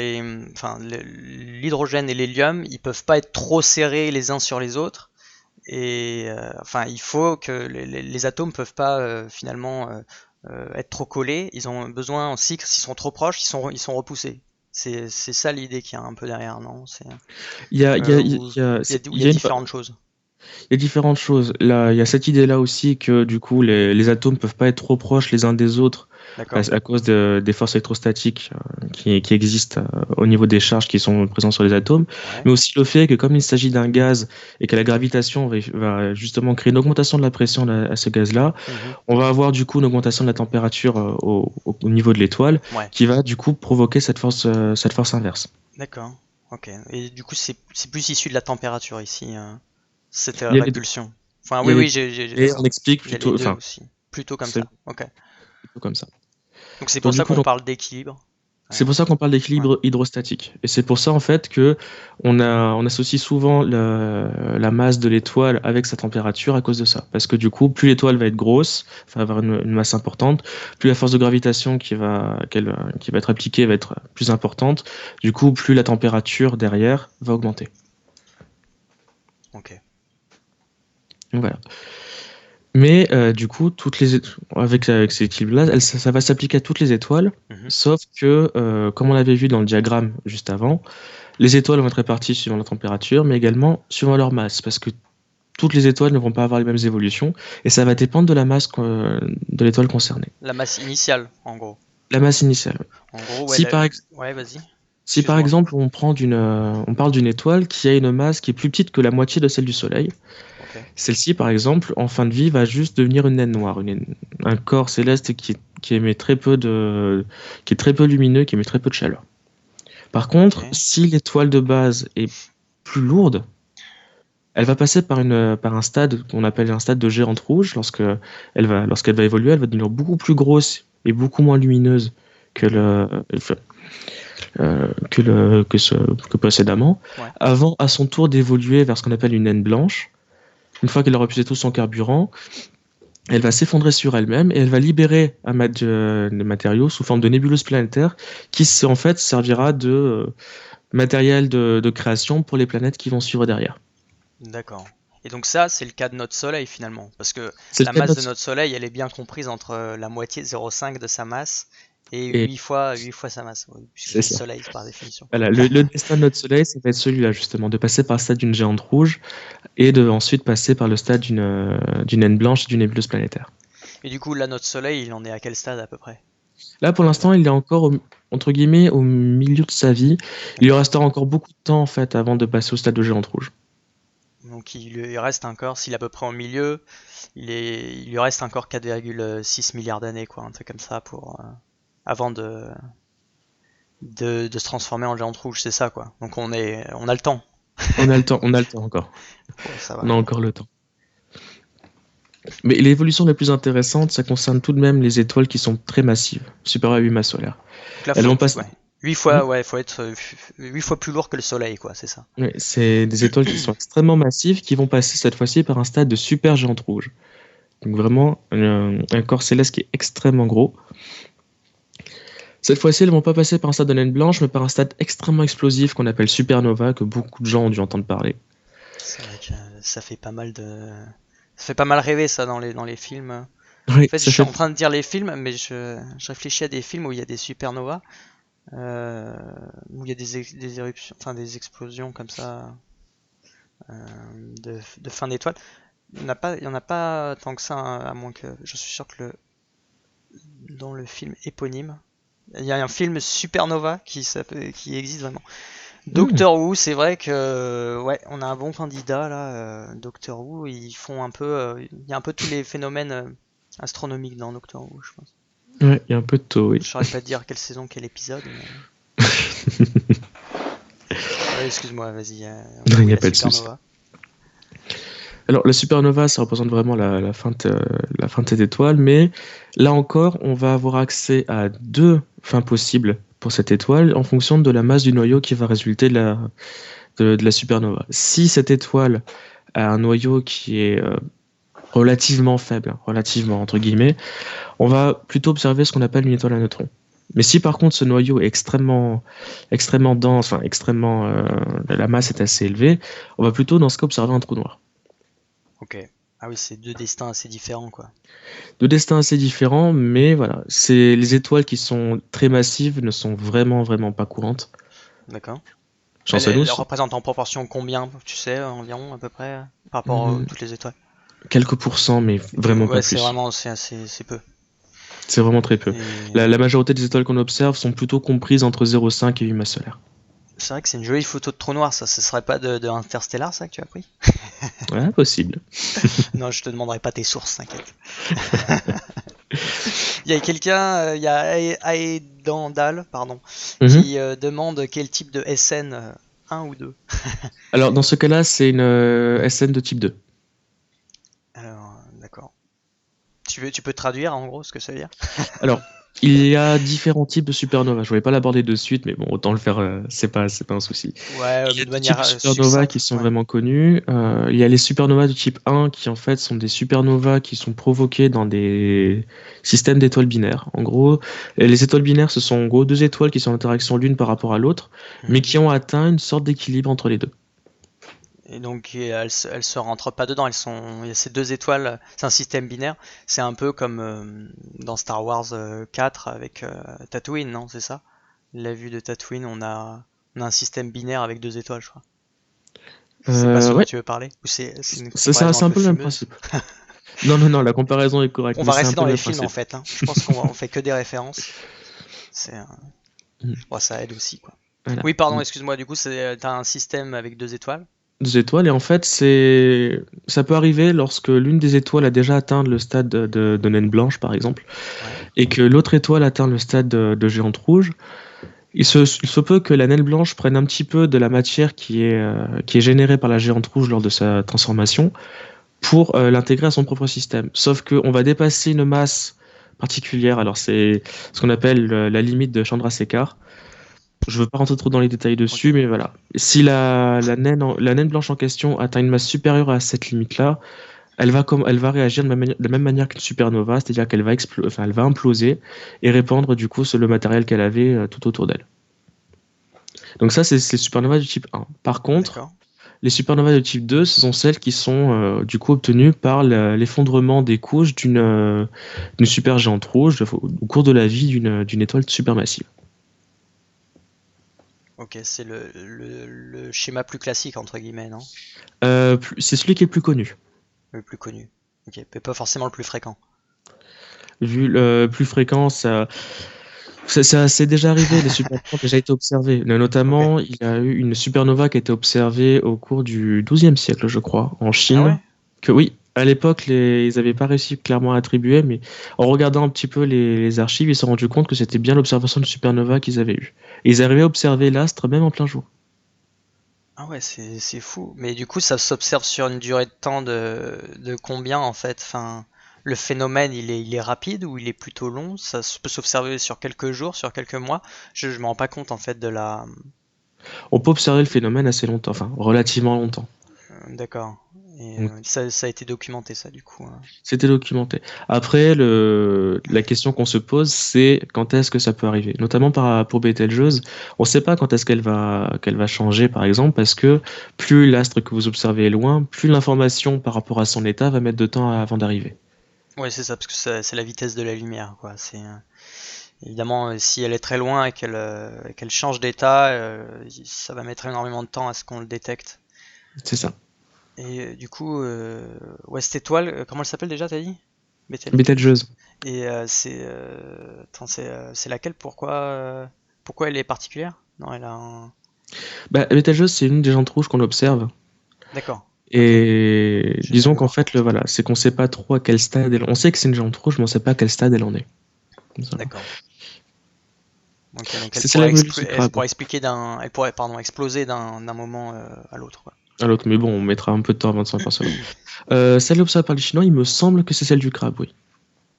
l'hydrogène et l'hélium, ils peuvent pas être trop serrés les uns sur les autres, et enfin, il faut que les atomes peuvent pas finalement être trop collés. Ils ont besoin aussi que s'ils sont trop proches, ils sont repoussés. C'est ça l'idée qu'il y a un peu derrière, non? Il y a, il y a- il Ou y a- il il y y a a une, différentes choses. Il y a différentes choses. Là, il y a cette idée-là aussi que du coup, les atomes peuvent pas être trop proches les uns des autres D'accord. à cause des forces électrostatiques qui existent au niveau des charges qui sont présentes sur les atomes, Ouais. mais aussi le fait que comme il s'agit d'un gaz et que la gravitation va justement créer une augmentation de la pression à ce gaz-là, Mhm. on va avoir du coup une augmentation de la température au niveau de l'étoile Ouais. qui va du coup provoquer cette force inverse. D'accord. Ok. Et du coup, c'est plus issu de la température ici. Cette Il y a les deux. répulsion. Enfin, Il y oui, a les oui, deux. Et on explique il y a les plutôt, deux enfin, aussi. Plutôt comme c'est ça. Ok. plutôt comme ça. Donc c'est Donc pour du ça coup, qu'on parle d'équilibre. c'est pour ça qu'on parle Ouais. d'équilibre hydrostatique. Et c'est pour ça, en fait, que on associe souvent la masse de l'étoile avec sa température à cause de ça. Parce que du coup, plus l'étoile va être grosse, va avoir une masse importante, plus la force de gravitation qui va être appliquée va être plus importante. Du coup, plus la température derrière va augmenter. Ok. Donc, voilà. Mais du coup, avec ces équilibres-là, ça va s'appliquer à toutes les étoiles, Mhm. sauf que, comme on l'avait vu dans le diagramme juste avant, les étoiles vont être réparties suivant la température, mais également suivant leur masse, parce que toutes les étoiles ne vont pas avoir les mêmes évolutions, et ça va dépendre de la masse de l'étoile concernée. La masse initiale, en gros. La masse initiale. Ouais. En gros, ouais. Si par, ex- Ouais, vas-y. si par Excuse-moi. exemple on parle d'une étoile qui a une masse qui est plus petite que la moitié de celle du Soleil, Ok. celle-ci par exemple, en fin de vie, va juste devenir une naine noire, un corps céleste qui émet qui est très peu lumineux, qui émet très peu de chaleur. Par contre, Ok. si l'étoile de base est plus lourde, elle va passer par un stade qu'on appelle un stade de géante rouge. Lorsqu'elle va évoluer, elle va devenir beaucoup plus grosse et beaucoup moins lumineuse que que précédemment, Ouais. avant à son tour d'évoluer vers ce qu'on appelle une naine blanche. Une fois qu'elle aura puisé tout son carburant, elle va s'effondrer sur elle-même et elle va libérer des matériaux sous forme de nébuleuse planétaire qui en fait servira de matériel de création pour les planètes qui vont suivre derrière. D'accord. Et donc ça, c'est le cas de notre Soleil finalement, parce que C'est le la cas de masse de notre notre Soleil, elle est bien comprise entre la moitié 0,5 de sa masse et et 8 fois sa masse, oui, puisque c'est c'est le ça. Soleil par définition. Voilà, le destin de notre Soleil, ça va être celui-là justement, de passer par le stade d'une géante rouge et de ensuite passer par le stade d'une naine blanche et d'une nébuleuse planétaire. Et du coup, là, notre Soleil, il en est à quel stade à peu près? Là, pour l'instant, il est encore entre guillemets au milieu de sa vie. Il lui D'accord. restera encore beaucoup de temps en fait avant de passer au stade de géante rouge. Donc il lui reste encore, s'il est à peu près au milieu, il lui reste encore 4,6 milliards d'années, quoi, un truc comme ça, avant de se transformer en géante rouge, c'est ça, quoi. Donc on a le temps. On a le temps encore. Bon, ça va. On a encore le temps. Mais l'évolution la plus intéressante, ça concerne tout de même les étoiles qui sont très massives, supérieures à 8 masses solaires. Donc là, Elles vont passer. 8 fois, ouais, faut être 8 fois plus lourd que le Soleil, quoi, c'est ça. Ouais, c'est des étoiles qui sont extrêmement massives, qui vont passer cette fois-ci par un stade de super géante rouge. Donc vraiment un corps céleste qui est extrêmement gros. Cette fois-ci, elles ne vont pas passer par un stade de naine blanche, mais par un stade extrêmement explosif qu'on appelle supernova, que beaucoup de gens ont dû entendre parler. C'est vrai que ça fait pas mal rêver, ça, dans les films. Oui, En fait, je suis en train de dire les films, mais je réfléchis à des films où il y a des supernovas, où il y a des éruptions, enfin des explosions comme ça, de fin d'étoile. Il y en a pas tant que ça, hein, à moins que je suis sûr que dans le film éponyme, il y a un film Supernova qui existe vraiment. Doctor Who, c'est vrai que ouais, on a un bon candidat là. Doctor Who, ils font un peu, il y a un peu tous les phénomènes astronomiques dans Doctor Who, je pense. Ouais, il y a un peu de taux, oui. Je saurais pas te dire quelle saison, quel épisode. Mais... ouais, excuse-moi, vas-y. Non, il n'y a pas de souci. Alors, la supernova, ça représente vraiment la fin de cette étoile, mais là encore, on va avoir accès à deux fins possibles pour cette étoile en fonction de la masse du noyau qui va résulter de la supernova. Si cette étoile a un noyau qui est relativement faible, relativement entre guillemets, on va plutôt observer ce qu'on appelle une étoile à neutrons. Mais si par contre ce noyau est extrêmement dense, enfin la masse est assez élevée, on va plutôt dans ce cas observer un trou noir. Ok. Ah oui, c'est deux destins assez différents, quoi. Deux destins assez différents, mais voilà, c'est les étoiles qui sont très massives ne sont vraiment pas courantes. D'accord. Elle représente en proportion combien, tu sais, environ à peu près, par rapport à toutes les étoiles? Quelques pourcents, mais vraiment pas plus. C'est peu. C'est vraiment très peu. La majorité des étoiles qu'on observe sont plutôt comprises entre 0,5 et 8 masses solaires. C'est vrai que c'est une jolie photo de trou noir, ça. Ce serait pas de Interstellar, ça, que tu as pris? Ouais, possible. Non, je te demanderai pas tes sources, t'inquiète. Il y a quelqu'un, il y a Aedandal, pardon, qui demande quel type de SN, 1 ou 2. Alors, dans ce cas-là, c'est une SN de type 2. Alors, d'accord. Tu peux traduire, en gros, ce que ça veut dire? Alors, il y a différents types de supernovas. Je voulais pas l'aborder de suite, mais bon, autant le faire, c'est pas un souci. Ouais, il y a deux types de supernovas qui sont vraiment connus. Il y a les supernovas de type 1 qui en fait sont des supernovas qui sont provoquées dans des systèmes d'étoiles binaires. En gros, les étoiles binaires, ce sont en gros deux étoiles qui sont en interaction l'une par rapport à l'autre, mais qui ont atteint une sorte d'équilibre entre les deux. Et donc elles se rentrent pas dedans, il y a ces deux étoiles, c'est un système binaire, c'est un peu comme dans Star Wars 4 avec Tatooine, non, c'est ça? La vue de Tatooine, on a un système binaire avec deux étoiles, je crois. Je sais pas ce dont tu veux parler. Ou c'est un peu le même principe. Non, la comparaison est correcte. On va rester dans les films en fait, hein. Je pense qu'on fait que des références. Ça aide aussi, quoi. Voilà. Oui, pardon, excuse-moi, du coup, t'as un système avec deux étoiles. Deux étoiles, et en fait, ça peut arriver lorsque l'une des étoiles a déjà atteint le stade de naine blanche, par exemple, et que l'autre étoile atteint le stade de géante rouge. Il se peut que la naine blanche prenne un petit peu de la matière qui est générée par la géante rouge lors de sa transformation pour l'intégrer à son propre système. Sauf qu'on va dépasser une masse particulière. Alors c'est ce qu'on appelle la limite de Chandrasekhar. Je veux pas rentrer trop dans les détails dessus, mais voilà. Si la naine blanche en question atteint une masse supérieure à cette limite-là, elle va réagir de la même manière qu'une supernova, c'est-à-dire qu'elle va elle va imploser et répandre du coup le matériel qu'elle avait tout autour d'elle. Donc ça, c'est les supernovas du type 1. Par contre, les supernovas de type 2, ce sont celles qui sont du coup obtenues par l'effondrement des couches d'une supergéante rouge au cours de la vie d'une étoile supermassive. Ok, c'est le schéma plus classique, entre guillemets, non? C'est celui qui est le plus connu. Le plus connu. Ok, mais pas forcément le plus fréquent. Vu le plus fréquent, ça C'est déjà arrivé, les supernovas ont déjà été observées. Ok. Notamment, il y a eu une supernova qui a été observée au cours du XIIe siècle, je crois, en Ah Chine. ouais? Que oui, à l'époque, ils n'avaient pas réussi clairement à attribuer, mais en regardant un petit peu les archives, ils se sont rendus compte que c'était bien l'observation de supernova qu'ils avaient eue. Et ils arrivaient à observer l'astre même en plein jour. Ah ouais, c'est fou. Mais du coup, ça s'observe sur une durée de temps de combien en fait? Enfin, le phénomène, il est rapide ou il est plutôt long? Peut s'observer sur quelques jours, sur quelques mois? Je me rends pas compte en fait de la. On peut observer le phénomène assez longtemps, enfin relativement longtemps. D'accord. Et Donc, ça a été documenté ça du coup, hein. c'était documenté. Après, la question qu'on se pose, c'est quand est-ce que ça peut arriver. Notamment pour Betelgeuse, on ne sait pas quand est-ce qu'elle va changer, par exemple, parce que plus l'astre que vous observez est loin, plus l'information par rapport à son état va mettre de temps avant d'arriver. Ouais, c'est ça, parce que c'est la vitesse de la lumière, quoi. Évidemment, si elle est très loin et qu'elle change d'état, ça va mettre énormément de temps à ce qu'on le détecte. C'est ça. Et du coup, ouais, cette étoile, comment elle s'appelle déjà, t'as dit? Betelgeuse. Betelgeuse. Et attends, c'est laquelle? Pourquoi elle est particulière? Non, elle a un. Bah, Betelgeuse, c'est une des jantes rouges qu'on observe. D'accord. Ok. Et J'ai disons jamais qu'en voir fait, comment ça. voilà, c'est qu'on ne sait pas trop à quel stade elle. On sait que c'est une jante rouge, mais on ne sait pas à quel stade elle en est. Voilà. D'accord. Ok, donc C'est la meule du elle crabe. pourrait elle pourrait, pardon, exploser d'un moment à l'autre, quoi. À l'autre, mais bon, on mettra un peu de temps avant de s'en apercevoir. Celle observée par les Chinois, il me semble que c'est celle du crabe, oui.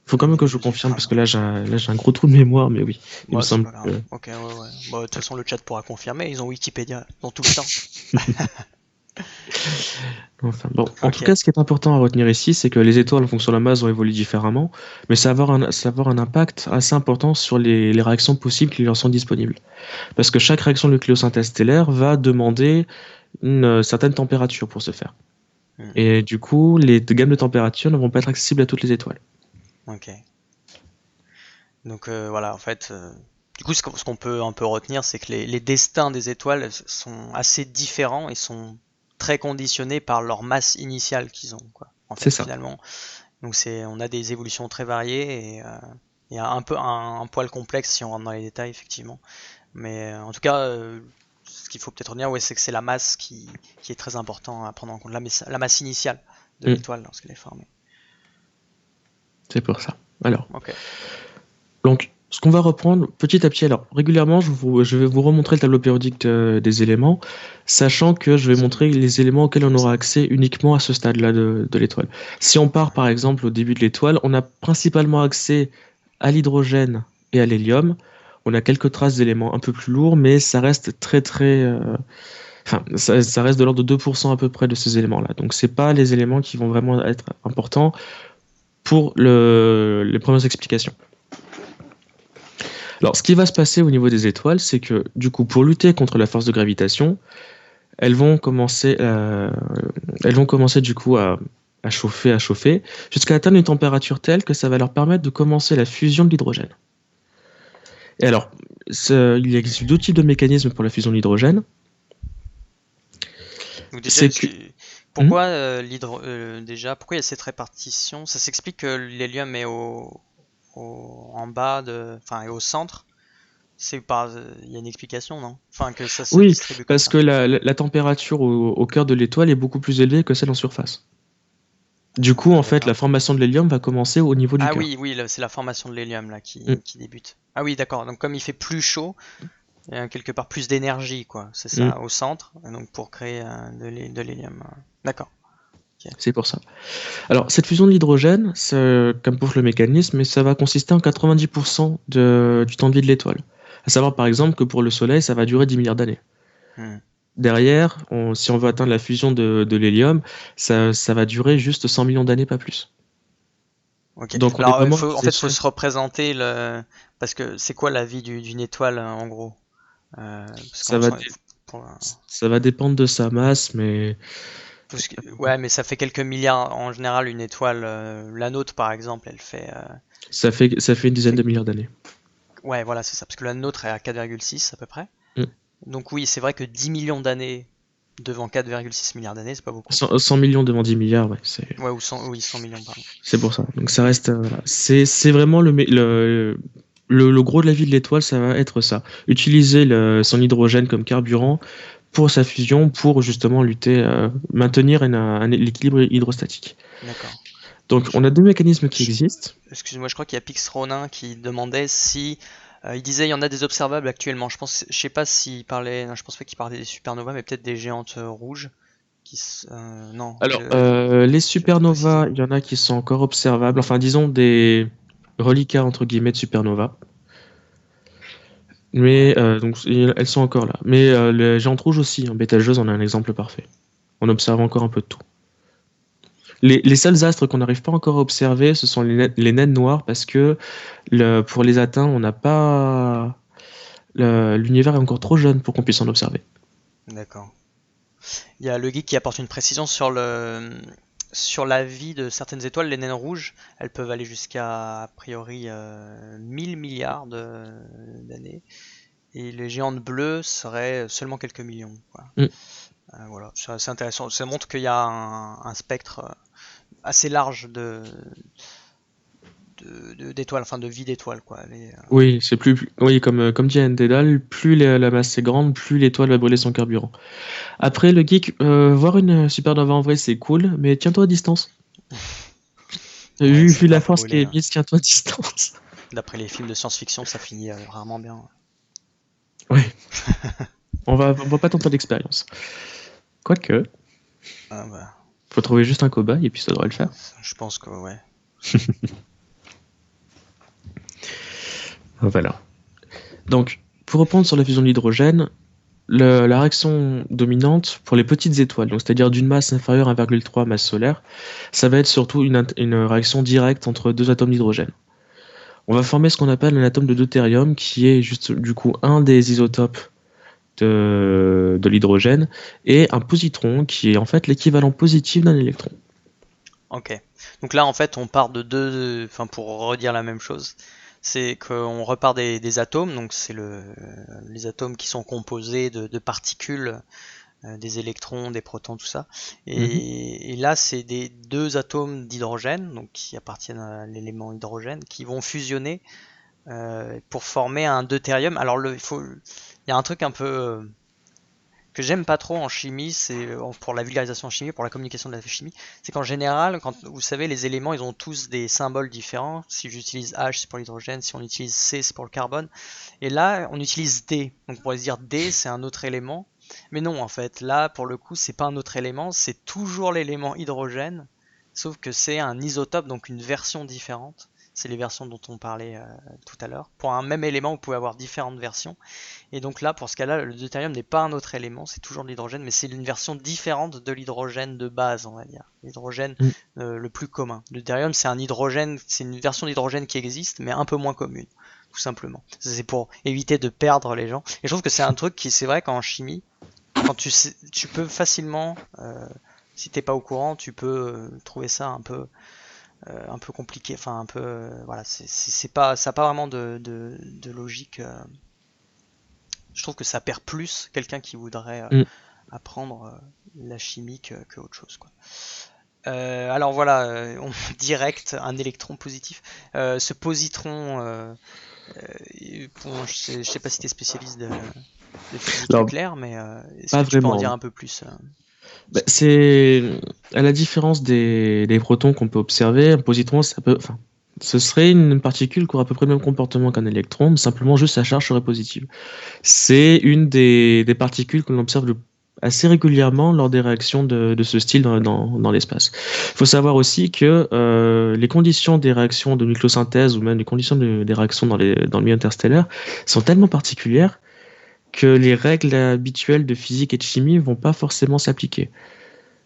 Faut quand même que je Du confirme, parce crabe. que là j'ai un gros trou de mémoire, mais oui, il me Bah, c'est semble pas grave. que. Ok, ouais, ouais. Bah, de toute façon, le chat pourra confirmer. Ils ont Wikipédia dans tout le temps. Enfin, bon, en tout Ok. cas, ce qui est important à retenir ici, c'est que les étoiles, en fonction de la masse, vont évoluer différemment, mais ça va avoir un impact assez important sur les réactions possibles qui leur sont disponibles. Parce que chaque réaction nucléosynthèse stellaire va demander une certaine température pour se faire. Hmm. Et du coup, les gammes de température ne vont pas être accessibles à toutes les étoiles. Ok. Donc voilà, en fait, du coup, ce qu'on peut un peu retenir, c'est que les destins des étoiles sont assez différents et sont très conditionnés par leur masse initiale qu'ils ont, quoi. En C'est fait, ça. finalement. Donc on a des évolutions très variées et un peu un poil complexe si on rentre dans les détails, effectivement. Mais en tout cas, ce qu'il faut peut-être retenir, ouais, c'est que c'est la masse qui est très important à prendre en compte, la masse initiale de Mm, l'étoile lorsqu'elle est formée. c'est pour ça. Alors, Ok. donc, ce qu'on va reprendre petit à petit. Alors, régulièrement, je vais vous remontrer le tableau périodique des éléments, sachant que je vais montrer les éléments auxquels on aura accès uniquement à ce stade-là de l'étoile. Si on part, par exemple, au début de l'étoile, on a principalement accès à l'hydrogène et à l'hélium. On a quelques traces d'éléments un peu plus lourds, mais ça reste très très. Enfin, ça reste de l'ordre de 2% à peu près de ces éléments-là. Donc, c'est pas les éléments qui vont vraiment être importants pour les premières explications. Alors, ce qui va se passer au niveau des étoiles, c'est que, du coup, pour lutter contre la force de gravitation, elles vont commencer, du coup à chauffer, jusqu'à atteindre une température telle que ça va leur permettre de commencer la fusion de l'hydrogène. Et alors, il existe deux types de mécanismes pour la fusion de l'hydrogène. Donc déjà, C'est que, Hmm pourquoi pourquoi il y a cette répartition? Ça s'explique que l'hélium est en bas enfin, est au centre. Il y a une explication, non? Enfin, que ça se oui, distribue comme parce ça. que la température au cœur de l'étoile est beaucoup plus élevée que celle en surface. Du coup, en fait, la D'accord. formation de l'hélium va commencer au niveau du Ah cœur. oui, oui, c'est la formation de l'hélium là Hmm, qui débute. Ah oui, d'accord. Donc comme il fait plus chaud, il y a quelque part plus d'énergie, quoi. C'est hmm, ça, au centre. Et donc pour créer de l'hélium. D'accord. Ok. c'est pour ça. Alors, cette fusion de l'hydrogène, comme pour le mécanisme, mais ça va consister en 90% du temps de vie de l'étoile. À savoir, par exemple, que pour le Soleil, ça va durer 10 milliards d'années. Hmm. Derrière, si on veut atteindre la fusion de l'hélium, ça va durer juste 100 millions d'années, pas plus. Ok. Donc, on est Alors, vraiment à en des fait, faut échelles. se représenter parce que c'est quoi la vie d'une étoile en gros? Parce Ça qu'on va, s'en, dé- pour- ça va dépendre de sa masse, mais ouais, mais ça fait quelques milliards en général une étoile. La nôtre, par exemple, ça fait une dizaine fait, de milliards d'années. ouais, voilà, c'est ça, parce que la nôtre est à 4,6 à peu près. Mm. Donc oui, c'est vrai que 10 millions d'années devant 4,6 milliards d'années, c'est pas beaucoup. 100 millions devant 10 milliards, ouais, Ouais, ou 100, oui, 100 millions, pardon. c'est pour ça. Donc, ça reste. Voilà. C'est vraiment le gros de la vie de l'étoile, ça va être ça. Utiliser son hydrogène comme carburant pour sa fusion, pour justement maintenir l'équilibre hydrostatique. D'accord. Donc on a deux mécanismes qui existent. Excuse-moi, je crois qu'il y a Pix Ronin qui demandait si il disait il y en a des observables actuellement. Je sais pas s'il parlait, non, je pense pas qu'il parlait des supernovas, mais peut-être des géantes rouges non. Alors, les supernovas, il y en a qui sont encore observables, enfin disons des reliquats entre guillemets de supernovas. Mais donc elles sont encore là. Mais les géantes rouges aussi, en Bételgeuse, on a un exemple parfait. On observe encore un peu de tout. Les seuls astres qu'on n'arrive pas encore à observer, ce sont les naines noires, parce que pour les atteindre, on n'a pas. L'univers est encore trop jeune pour qu'on puisse en observer. D'accord. Il y a le geek qui apporte une précision sur la vie de certaines étoiles. Les naines rouges, elles peuvent aller jusqu'à a priori 1000 milliards d'années. Et les géantes bleues seraient seulement quelques millions, quoi. Voilà, c'est assez intéressant. Ça montre qu'il y a un spectre assez large d'étoiles, enfin de vie d'étoiles, quoi. Oui, c'est oui, comme dit Dédale, plus la masse est grande, plus l'étoile va brûler son carburant. Après, le geek, voir une supernova en vrai, c'est cool, mais tiens-toi à distance. Ouais, vu la force qui brûler, est mise, tiens-toi à distance. D'après les films de science-fiction, ça finit rarement bien. Oui. on va pas tenter l'expérience. Quoique. Ah bah, faut trouver juste un cobaye et puis ça devrait le faire. je pense que ouais. Voilà. Donc, pour reprendre sur la fusion de l'hydrogène, la réaction dominante pour les petites étoiles, donc c'est-à-dire d'une masse inférieure à 1,3 masse solaire, ça va être surtout une réaction directe entre deux atomes d'hydrogène. On va former ce qu'on appelle un atome de deutérium, qui est juste du coup un des isotopes de l'hydrogène, et un positron, qui est en fait l'équivalent positif d'un électron. Ok. Donc là, en fait, on part de deux. Enfin, pour redire la même chose, c'est qu'on repart des atomes. Donc, c'est les atomes qui sont composés de particules, des électrons, des protons, tout ça. Et là, c'est des deux atomes d'hydrogène, donc qui appartiennent à l'élément hydrogène, qui vont fusionner pour former un deutérium. Alors, il y a un truc un peu que j'aime pas trop en chimie, c'est pour la vulgarisation en chimie, pour la communication de la chimie, c'est qu'en général, quand vous savez, les éléments, ils ont tous des symboles différents. Si j'utilise H, c'est pour l'hydrogène, si on utilise C, c'est pour le carbone. Et là, on utilise D. Donc on pourrait se dire D, c'est un autre élément. Mais non, en fait, là, pour le coup, c'est pas un autre élément, c'est toujours l'élément hydrogène, sauf que c'est un isotope, donc une version différente. C'est les versions dont on parlait tout à l'heure. Pour un même élément, vous pouvez avoir différentes versions. Et donc là, pour ce cas-là, le deutérium n'est pas un autre élément, c'est toujours de l'hydrogène, mais c'est une version différente de l'hydrogène de base, on va dire. L'hydrogène le plus commun. Le deutérium, c'est un hydrogène, c'est une version d'hydrogène qui existe, mais un peu moins commune, tout simplement. C'est pour éviter de perdre les gens. Et je trouve que c'est un truc qui, c'est vrai qu'en chimie, quand tu peux facilement, si t'es pas au courant, tu peux trouver ça un peu compliqué, enfin un peu, voilà, c'est pas, ça n'a pas vraiment de logique. Je trouve que ça perd plus quelqu'un qui voudrait apprendre la chimie que autre chose, quoi. Alors voilà, direct, un électron positif. Ce positron, bon, je sais pas si tu es spécialiste de physique nucléaire, mais est-ce que tu peux en dire un peu plus c'est à la différence des protons qu'on peut observer, un positron, ce serait une particule qui aurait à peu près le même comportement qu'un électron, mais simplement juste sa charge serait positive. C'est une des particules que l'on observe assez régulièrement lors des réactions de ce style dans l'espace. Il faut savoir aussi que les conditions des réactions de nucléosynthèse ou même les conditions des réactions dans le milieu interstellaire sont tellement particulières que les règles habituelles de physique et de chimie vont pas forcément s'appliquer.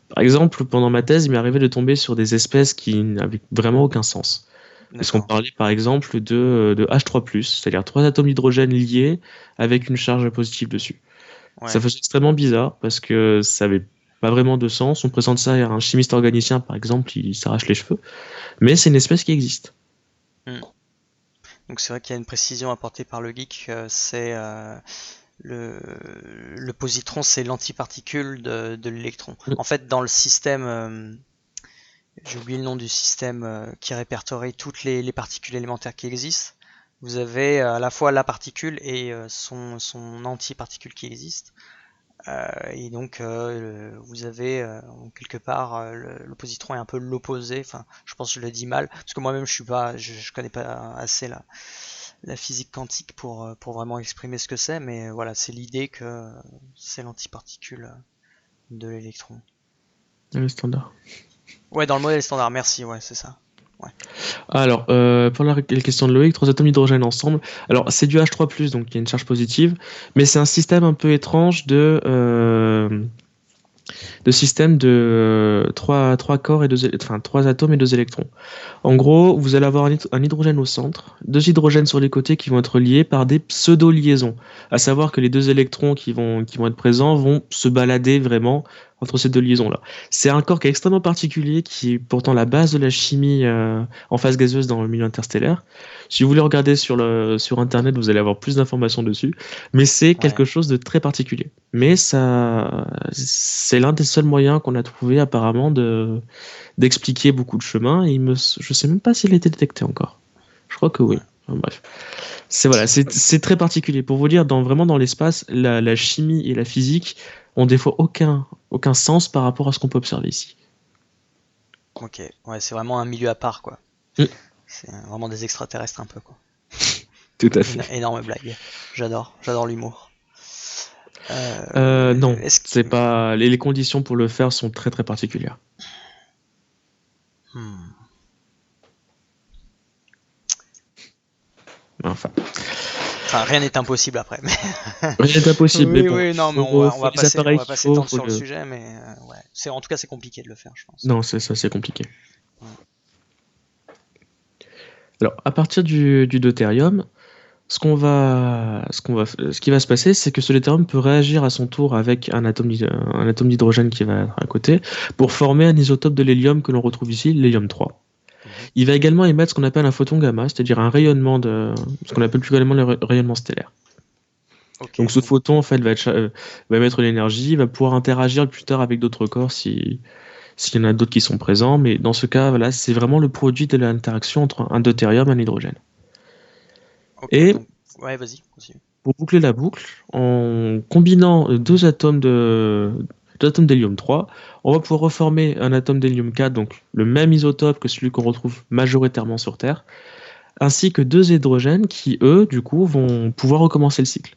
Par exemple, pendant ma thèse, il m'est arrivé de tomber sur des espèces qui n'avaient vraiment aucun sens. Parce qu'on parlait par exemple de H3+, c'est-à-dire 3 atomes d'hydrogène liés avec une charge positive dessus. Ouais. Ça faisait extrêmement bizarre parce que ça n'avait pas vraiment de sens. On présente ça à un chimiste organicien, par exemple, il s'arrache les cheveux. Mais c'est une espèce qui existe. Donc c'est vrai qu'il y a une précision apportée par le geek, c'est le positron, c'est l'antiparticule de l'électron. En fait, dans le système, j'ai oublié le nom du système qui répertorie toutes les particules élémentaires qui existent. vous avez à la fois la particule et son antiparticule qui existe. Et donc vous avez quelque part le positron est un peu l'opposé. Enfin, je pense que je le dis mal parce que moi-même je connais pas assez la physique quantique pour vraiment exprimer ce que c'est, mais voilà, c'est l'idée que c'est l'antiparticule de l'électron. Le standard. Ouais, dans le modèle standard, merci, ouais, c'est ça. Ouais. Alors, pour la question de Loïc, 3 atomes d'hydrogène ensemble. Alors, c'est du H3+, donc il y a une charge positive, mais c'est un système un peu étrange de système de 3 corps et 3 atomes et 2 électrons. En gros, vous allez avoir un hydrogène au centre, 2 hydrogènes sur les côtés qui vont être liés par des pseudo-liaisons. À savoir que les 2 électrons qui vont être présents vont se balader vraiment entre ces 2 liaisons-là. C'est un corps qui est extrêmement particulier, qui est pourtant la base de la chimie en phase gazeuse dans le milieu interstellaire. Si vous voulez regarder sur Internet, vous allez avoir plus d'informations dessus. Mais c'est quelque chose de très particulier. Mais c'est l'un des seuls moyens qu'on a trouvé apparemment d'expliquer beaucoup de chemins. Et je sais même pas s'il a été détecté encore. Je crois que oui. Enfin, bref. C'est très particulier. Pour vous dire, vraiment dans l'espace, la chimie et la physique ont des fois aucun sens par rapport à ce qu'on peut observer ici. Ok, ouais, c'est vraiment un milieu à part, quoi. Mm. C'est vraiment des extraterrestres un peu, quoi. Tout à fait. Énorme blague. J'adore l'humour. Non, c'est pas. Les conditions pour le faire sont très très particulières. Enfin, rien n'est impossible après. Rien n'est impossible. Oui, mais bon, oui, non, mais on va passer tant sur le sujet, mais ouais. En tout cas, c'est compliqué de le faire, je pense. Non, c'est compliqué. Ouais. Alors, à partir du deutérium, ce qui va se passer, c'est que ce deutérium peut réagir à son tour avec un atome d'hydrogène qui va être à côté pour former un isotope de l'hélium que l'on retrouve ici, l'hélium 3. Il va également émettre ce qu'on appelle un photon gamma, c'est-à-dire un rayonnement ce qu'on appelle plus communément le rayonnement stellaire. Okay. Donc ce photon en fait va émettre l'énergie, il va pouvoir interagir plus tard avec d'autres corps s'il y en a d'autres qui sont présents, mais dans ce cas, voilà, c'est vraiment le produit de l'interaction entre un deutérium et un hydrogène. Okay, donc, ouais, vas-y, continue. Pour boucler la boucle, en combinant deux atomes d'hélium 3, on va pouvoir reformer un atome d'hélium 4, donc le même isotope que celui qu'on retrouve majoritairement sur Terre, ainsi que deux hydrogènes qui, eux, du coup, vont pouvoir recommencer le cycle.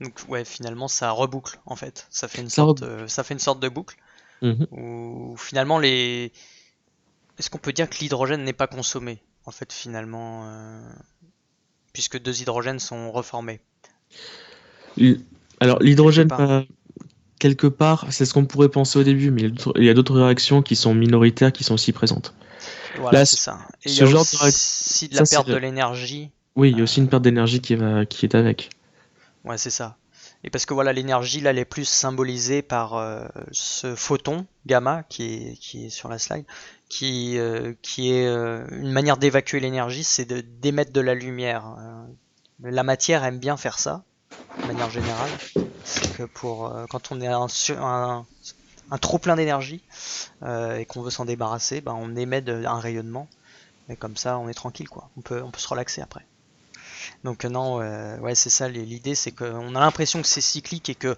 Donc, ouais, finalement, ça reboucle, en fait. Ça fait une sorte de boucle, où finalement, est-ce qu'on peut dire que l'hydrogène n'est pas consommé, en fait, finalement, puisque deux hydrogènes sont reformés? Alors, l'hydrogène, quelque part, c'est ce qu'on pourrait penser au début, mais il y a d'autres réactions qui sont minoritaires, qui sont aussi présentes. Voilà, c'est ça. Et il y a aussi de la perte de l'énergie. Oui, il y a aussi une perte d'énergie qui est avec. Ouais, c'est ça. Et parce que voilà, l'énergie, là, elle est plus symbolisée par ce photon gamma qui est sur la slide, qui est une manière d'évacuer l'énergie, c'est d'émettre de la lumière. La matière aime bien faire ça, de manière générale. C'est que quand on est un trop plein d'énergie et qu'on veut s'en débarrasser, on émet un rayonnement. Et comme ça, on est tranquille, quoi. On peut se relaxer après. Donc non, ouais, c'est ça l'idée, c'est qu'on a l'impression que c'est cyclique et que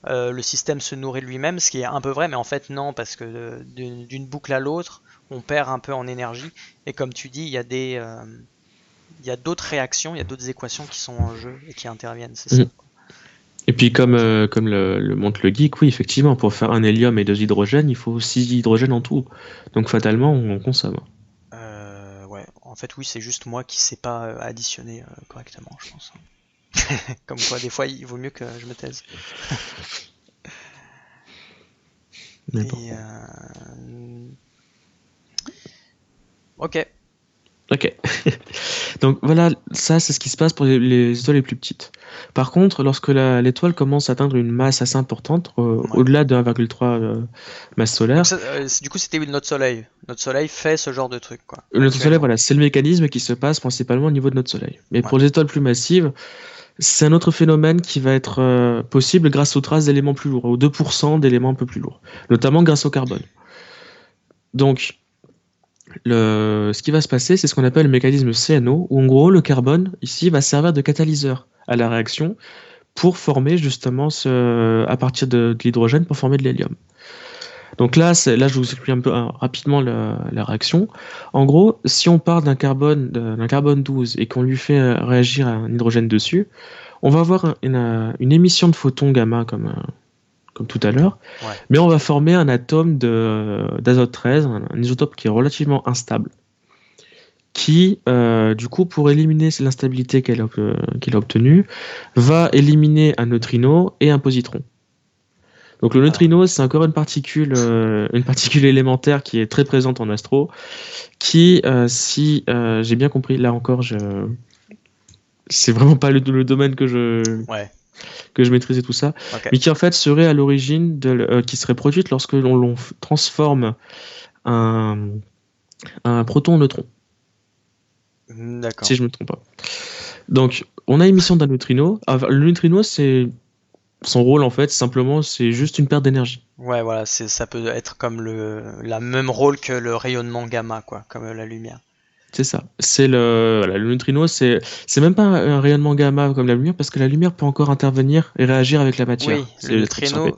le système se nourrit de lui-même, ce qui est un peu vrai, mais en fait non, parce que d'une boucle à l'autre, on perd un peu en énergie. Et comme tu dis, il y a d'autres réactions, il y a d'autres équations qui sont en jeu et qui interviennent, c'est ça. Et puis comme le montre le geek, oui, effectivement, pour faire un hélium et deux hydrogènes, il faut 6 hydrogènes en tout. Donc fatalement, on consomme. Ouais, en fait, oui, c'est juste moi qui sais pas additionner correctement, je pense. Comme quoi, des fois, il vaut mieux que je me taise. Ok. Donc voilà, ça c'est ce qui se passe pour les étoiles les plus petites. Par contre, lorsque l'étoile commence à atteindre une masse assez importante, au-delà de 1,3 masse solaire... du coup, c'était notre Soleil. Notre Soleil fait ce genre de truc, quoi. Notre Soleil, voilà, c'est le mécanisme qui se passe principalement au niveau de notre Soleil. Mais pour les étoiles plus massives, c'est un autre phénomène qui va être possible grâce aux traces d'éléments plus lourds, aux 2% d'éléments un peu plus lourds, notamment grâce au carbone. Donc, ce qui va se passer, c'est ce qu'on appelle le mécanisme CNO, où en gros, le carbone, ici, va servir de catalyseur à la réaction pour former justement à partir de l'hydrogène, pour former de l'hélium. Donc là, je vous explique un peu rapidement la réaction. En gros, si on part d'un carbone 12 et qu'on lui fait réagir à un hydrogène dessus, on va avoir une émission de photons gamma comme tout à l'heure, Ouais. mais on va former un atome d'azote 13, un isotope qui est relativement instable, qui, du coup, pour éliminer l'instabilité qu'il a obtenue, va éliminer un neutrino et un positron. Donc le neutrino, c'est encore une particule élémentaire qui est très présente en astro, qui, si j'ai bien compris, là encore, c'est vraiment pas le domaine que je maîtrisais tout ça, Okay. mais qui en fait serait à l'origine qui serait produite lorsque l'on transforme un proton en neutron. D'accord. Si je me trompe pas. Donc on a émission d'un neutrino. Alors, le neutrino, c'est son rôle en fait, simplement, c'est juste une perte d'énergie. Ouais, voilà, ça peut être comme la même rôle que le rayonnement gamma, quoi, comme la lumière. C'est ça. C'est le neutrino, c'est même pas un rayonnement gamma comme la lumière, parce que la lumière peut encore intervenir et réagir avec la matière. Oui, le neutrino,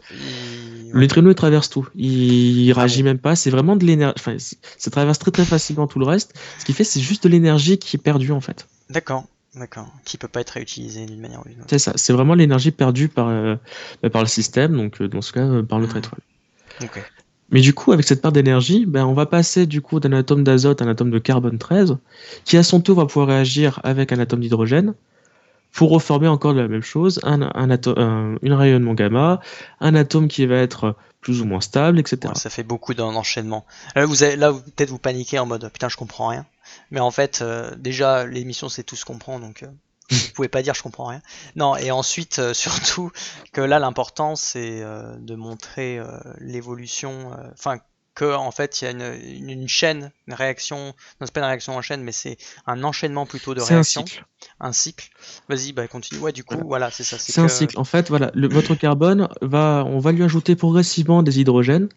Le neutrino, il traverse tout. Il réagit oui. même pas. C'est vraiment de l'énergie. Enfin, ça traverse très très facilement tout le reste. Ce qui fait, c'est juste de l'énergie qui est perdue en fait. D'accord. Qui peut pas être réutilisée d'une manière ou d'une autre. C'est ça. C'est vraiment l'énergie perdue par le système, donc dans ce cas, par notre étoile. Okay. Mais du coup, avec cette part d'énergie, on va passer du coup d'un atome d'azote à un atome de carbone 13, qui à son tour va pouvoir réagir avec un atome d'hydrogène, pour reformer encore de la même chose, une rayonnement gamma, un atome qui va être plus ou moins stable, etc. Ouais, ça fait beaucoup d'un enchaînement. Peut-être vous paniquez en mode putain, je comprends rien. Mais en fait, déjà, l'émission c'est tout ce qu'on comprend, donc vous pouvez pas dire je comprends rien. Non, et ensuite, surtout, que là, l'important c'est de montrer l'évolution, enfin, que en fait, il y a une chaîne, une réaction, non, c'est pas une réaction en chaîne, mais c'est un enchaînement plutôt de réactions. Un cycle. Vas-y, continue. Ouais, du coup, voilà, c'est ça. C'est un cycle. En fait, voilà, votre carbone, on va lui ajouter progressivement des hydrogènes.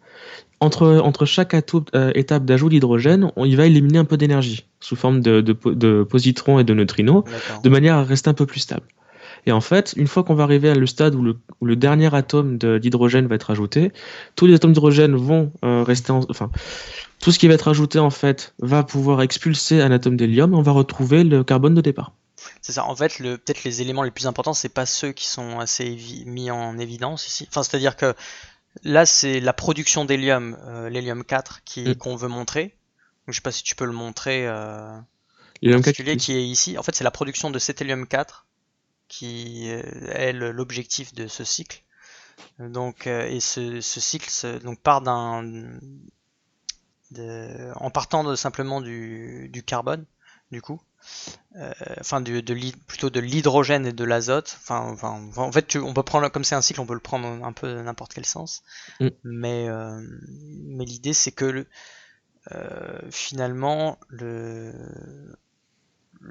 Entre chaque étape d'ajout d'hydrogène, il va éliminer un peu d'énergie sous forme de positrons et de neutrinos, de manière à rester un peu plus stable. Et en fait, une fois qu'on va arriver à le stade où le dernier atome d'hydrogène va être ajouté, tous les atomes d'hydrogène vont rester enfin, tout ce qui va être ajouté en fait va pouvoir expulser un atome d'hélium et on va retrouver le carbone de départ. C'est ça. En fait, peut-être les éléments les plus importants, c'est pas ceux qui sont assez mis en évidence ici. Enfin, c'est-à-dire que là, c'est la production d'hélium, l'hélium 4 qu'on veut montrer. Donc, je sais pas si tu peux le montrer en particulier, qui est ici. En fait, c'est la production de cet hélium 4 qui est l'objectif de ce cycle. Donc, et ce cycle donc part en partant simplement du carbone, du coup. Enfin, plutôt de l'hydrogène et de l'azote. En fait, on peut prendre, comme c'est un cycle, on peut le prendre un peu n'importe quel sens. Mais l'idée, c'est que finalement, il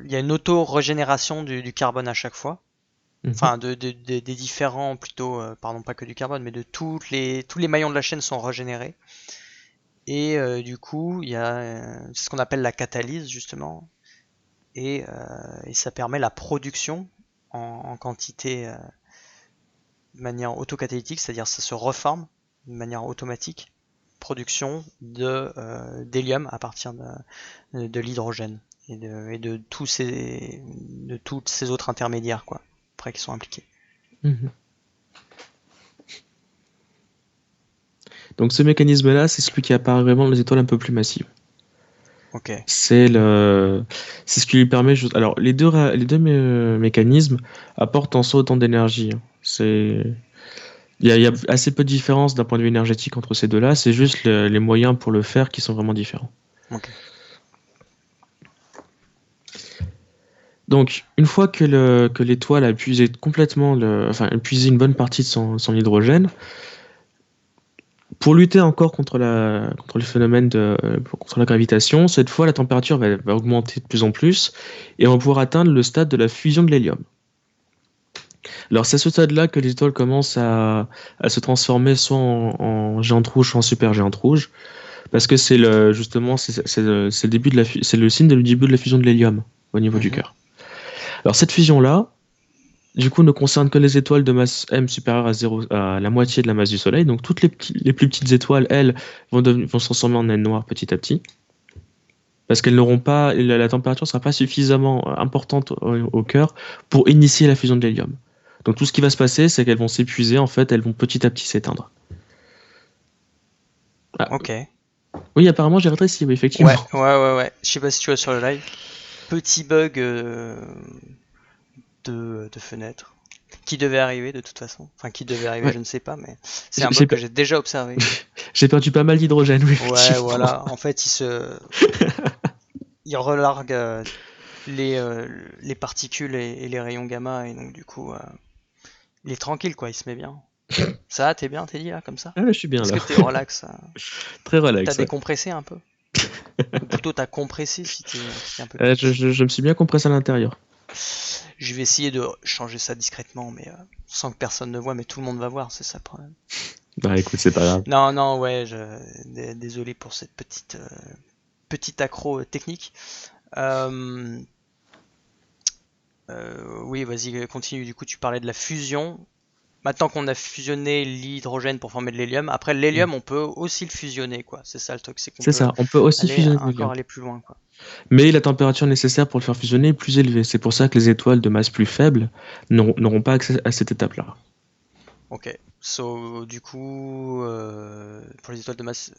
y a une auto-régénération du carbone à chaque fois. Enfin, des différents, plutôt, pardon, pas que du carbone, mais de tous les maillons de la chaîne sont régénérés. Et du coup, il y a ce qu'on appelle la catalyse, justement. Et ça permet la production en quantité de manière autocatalytique, c'est-à-dire ça se reforme de manière automatique, production d'hélium à partir de l'hydrogène et de toutes ces autres intermédiaires, quoi, après, qui sont impliqués. Donc ce mécanisme-là, c'est celui qui apparaît vraiment dans les étoiles un peu plus massives. Okay. C'est ce qui lui permet. Alors les deux mécanismes apportent en soi autant d'énergie. Il y a assez peu de différence d'un point de vue énergétique entre ces deux-là. C'est juste les moyens pour le faire qui sont vraiment différents. Okay. Donc une fois que l'étoile a épuisé complètement épuisé une bonne partie de son hydrogène, pour lutter encore contre le phénomène contre la gravitation, cette fois la température va augmenter de plus en plus et on va pouvoir atteindre le stade de la fusion de l'hélium. Alors c'est à ce stade-là que les étoiles commencent à se transformer soit en géantes rouges, soit en super géantes rouges. Parce que justement, c'est le début c'est le signe du début de la fusion de l'hélium au niveau du Mhm. cœur. Alors cette fusion-là, du coup, ne concerne que les étoiles de masse M supérieure à la moitié de la masse du Soleil. Donc toutes les plus petites étoiles, elles, vont se transformer en naines noires petit à petit. Parce qu'elles n'auront pas, la température ne sera pas suffisamment importante au cœur pour initier la fusion de l'hélium. Donc tout ce qui va se passer, c'est qu'elles vont s'épuiser, en fait, elles vont petit à petit s'éteindre. Ah, Ok. oui, apparemment j'ai rétréci, oui, effectivement. Ouais. Je sais pas si tu vois sur le live. Petit bug de fenêtre. Qui devait arriver de toute façon. Enfin, qui devait arriver, Ouais. je ne sais pas, mais c'est J'ai un j'ai bug que per- j'ai déjà observé. j'ai perdu pas mal d'hydrogène, oui, Ouais, effectivement. voilà. En fait, il relargue les particules et les rayons gamma, et donc du coup, il est tranquille, quoi. Il se met bien. Ça, t'es bien, t'es dit là, comme ça? Ah, là, je suis bien Est-ce là. que t'es relax? Très T'as relax, ouais. décompressé un peu? Ou plutôt t'as compressé si t'es un peu Je me suis bien compressé à l'intérieur. Je vais essayer de changer ça discrètement, mais sans que personne ne voit, mais tout le monde va voir, c'est ça le problème. Bah écoute, c'est pas grave. Non, ouais, désolé pour cette petite accro technique. Euh, oui, vas-y, continue. Du coup, tu parlais de la fusion. Maintenant qu'on a fusionné l'hydrogène pour former de l'hélium, après l'hélium, on peut aussi le fusionner, quoi. C'est ça le truc, c'est qu'on C'est peut ça, on peut aussi aller fusionner encore l'hélium. aller plus loin, quoi. Mais la température nécessaire pour le faire fusionner est plus élevée. C'est pour ça que les étoiles de masse plus faible n'auront pas accès à cette étape-là. Ok. So, du coup, pour les étoiles de masse,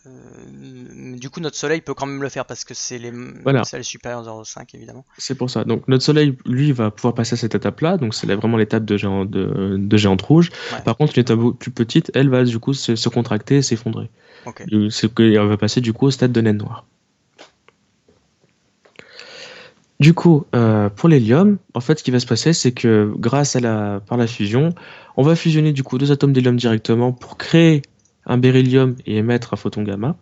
du coup, notre Soleil peut quand même le faire parce que Voilà, c'est les supérieurs 0,5 évidemment. c'est pour ça. Donc notre Soleil, lui, va pouvoir passer à cette étape-là. Donc c'est vraiment l'étape de géante rouge. Ouais. Par contre, une étape plus petite, elle va du coup se contracter et s'effondrer. Ok. Elle va passer du coup au stade de naine noire. Du coup, pour l'hélium, en fait, ce qui va se passer, c'est que par la fusion, on va fusionner du coup deux atomes d'hélium directement pour créer un beryllium et émettre un photon gamma.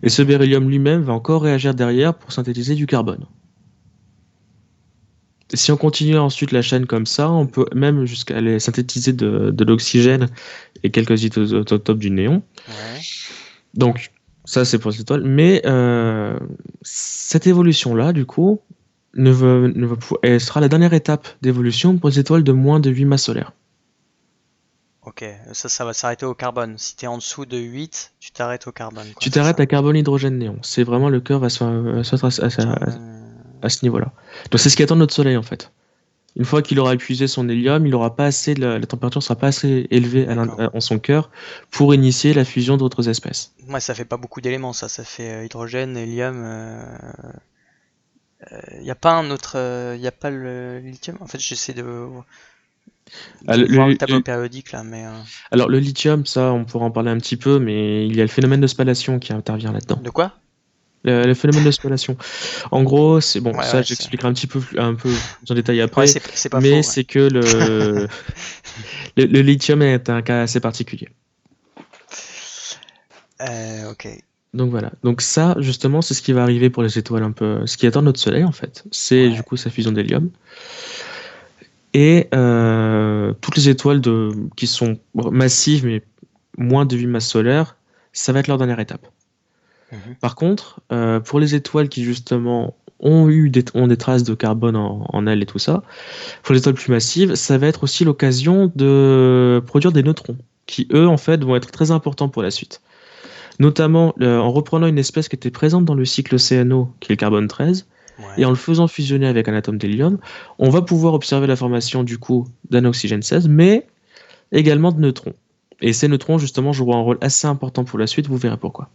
Et ce Mhm. beryllium lui-même va encore réagir derrière pour synthétiser du carbone. Et si on continue ensuite la chaîne comme ça, on peut même jusqu'à aller synthétiser de l'oxygène et quelques isotopes du néon. Ouais. Donc, ça, c'est pour les étoiles. Mais cette évolution-là, du coup, elle sera la dernière étape d'évolution pour les étoiles de moins de 8 masses solaires. Ok. Ça va s'arrêter au carbone. Si t'es en dessous de 8, tu t'arrêtes au carbone, quoi. Tu C'est t'arrêtes ça. à carbone, hydrogène, néon. C'est vraiment le cœur va se mettre à ce niveau-là. Donc c'est ce qui attend notre Soleil en fait. Une fois qu'il aura épuisé son hélium, il aura pas assez, la température sera pas assez élevée D'accord. en son cœur pour initier la fusion d'autres espèces. Ouais, ça fait pas beaucoup d'éléments, ça. Ça fait hydrogène, hélium. Y a pas un autre. Y a pas le lithium. En fait, j'essaie Ah, de voir le tableau périodique là, mais Alors le lithium, ça on pourra en parler un petit peu, mais il y a le phénomène de spallation qui intervient là-dedans. de quoi? Le phénomène de spallation. En gros, c'est bon, Ouais, ça ouais, c'est. j'expliquerai un peu plus en détail Ouais, après, c'est pas mais faux. Ouais. c'est que le lithium est un cas assez particulier. Ok. Donc voilà. Donc ça, justement, c'est ce qui va arriver pour les étoiles un peu. Ce qui attend notre Soleil, en fait, c'est du Ouais. coup sa fusion d'hélium. Et toutes les étoiles qui sont massives, mais moins de 8 masses solaires, ça va être leur dernière étape. Mhm. Par contre, pour les étoiles qui, justement, ont des traces de carbone en elles et tout ça, pour les étoiles plus massives, ça va être aussi l'occasion de produire des neutrons, qui, eux, en fait, vont être très importants pour la suite. Notamment en reprenant une espèce qui était présente dans le cycle CNO, qui est le carbone 13, et en Ouais. le faisant fusionner avec un atome d'hélium, on va pouvoir observer la formation du coup d'un oxygène 16, mais également de neutrons. Et ces neutrons, justement, joueront un rôle assez important pour la suite, vous verrez pourquoi.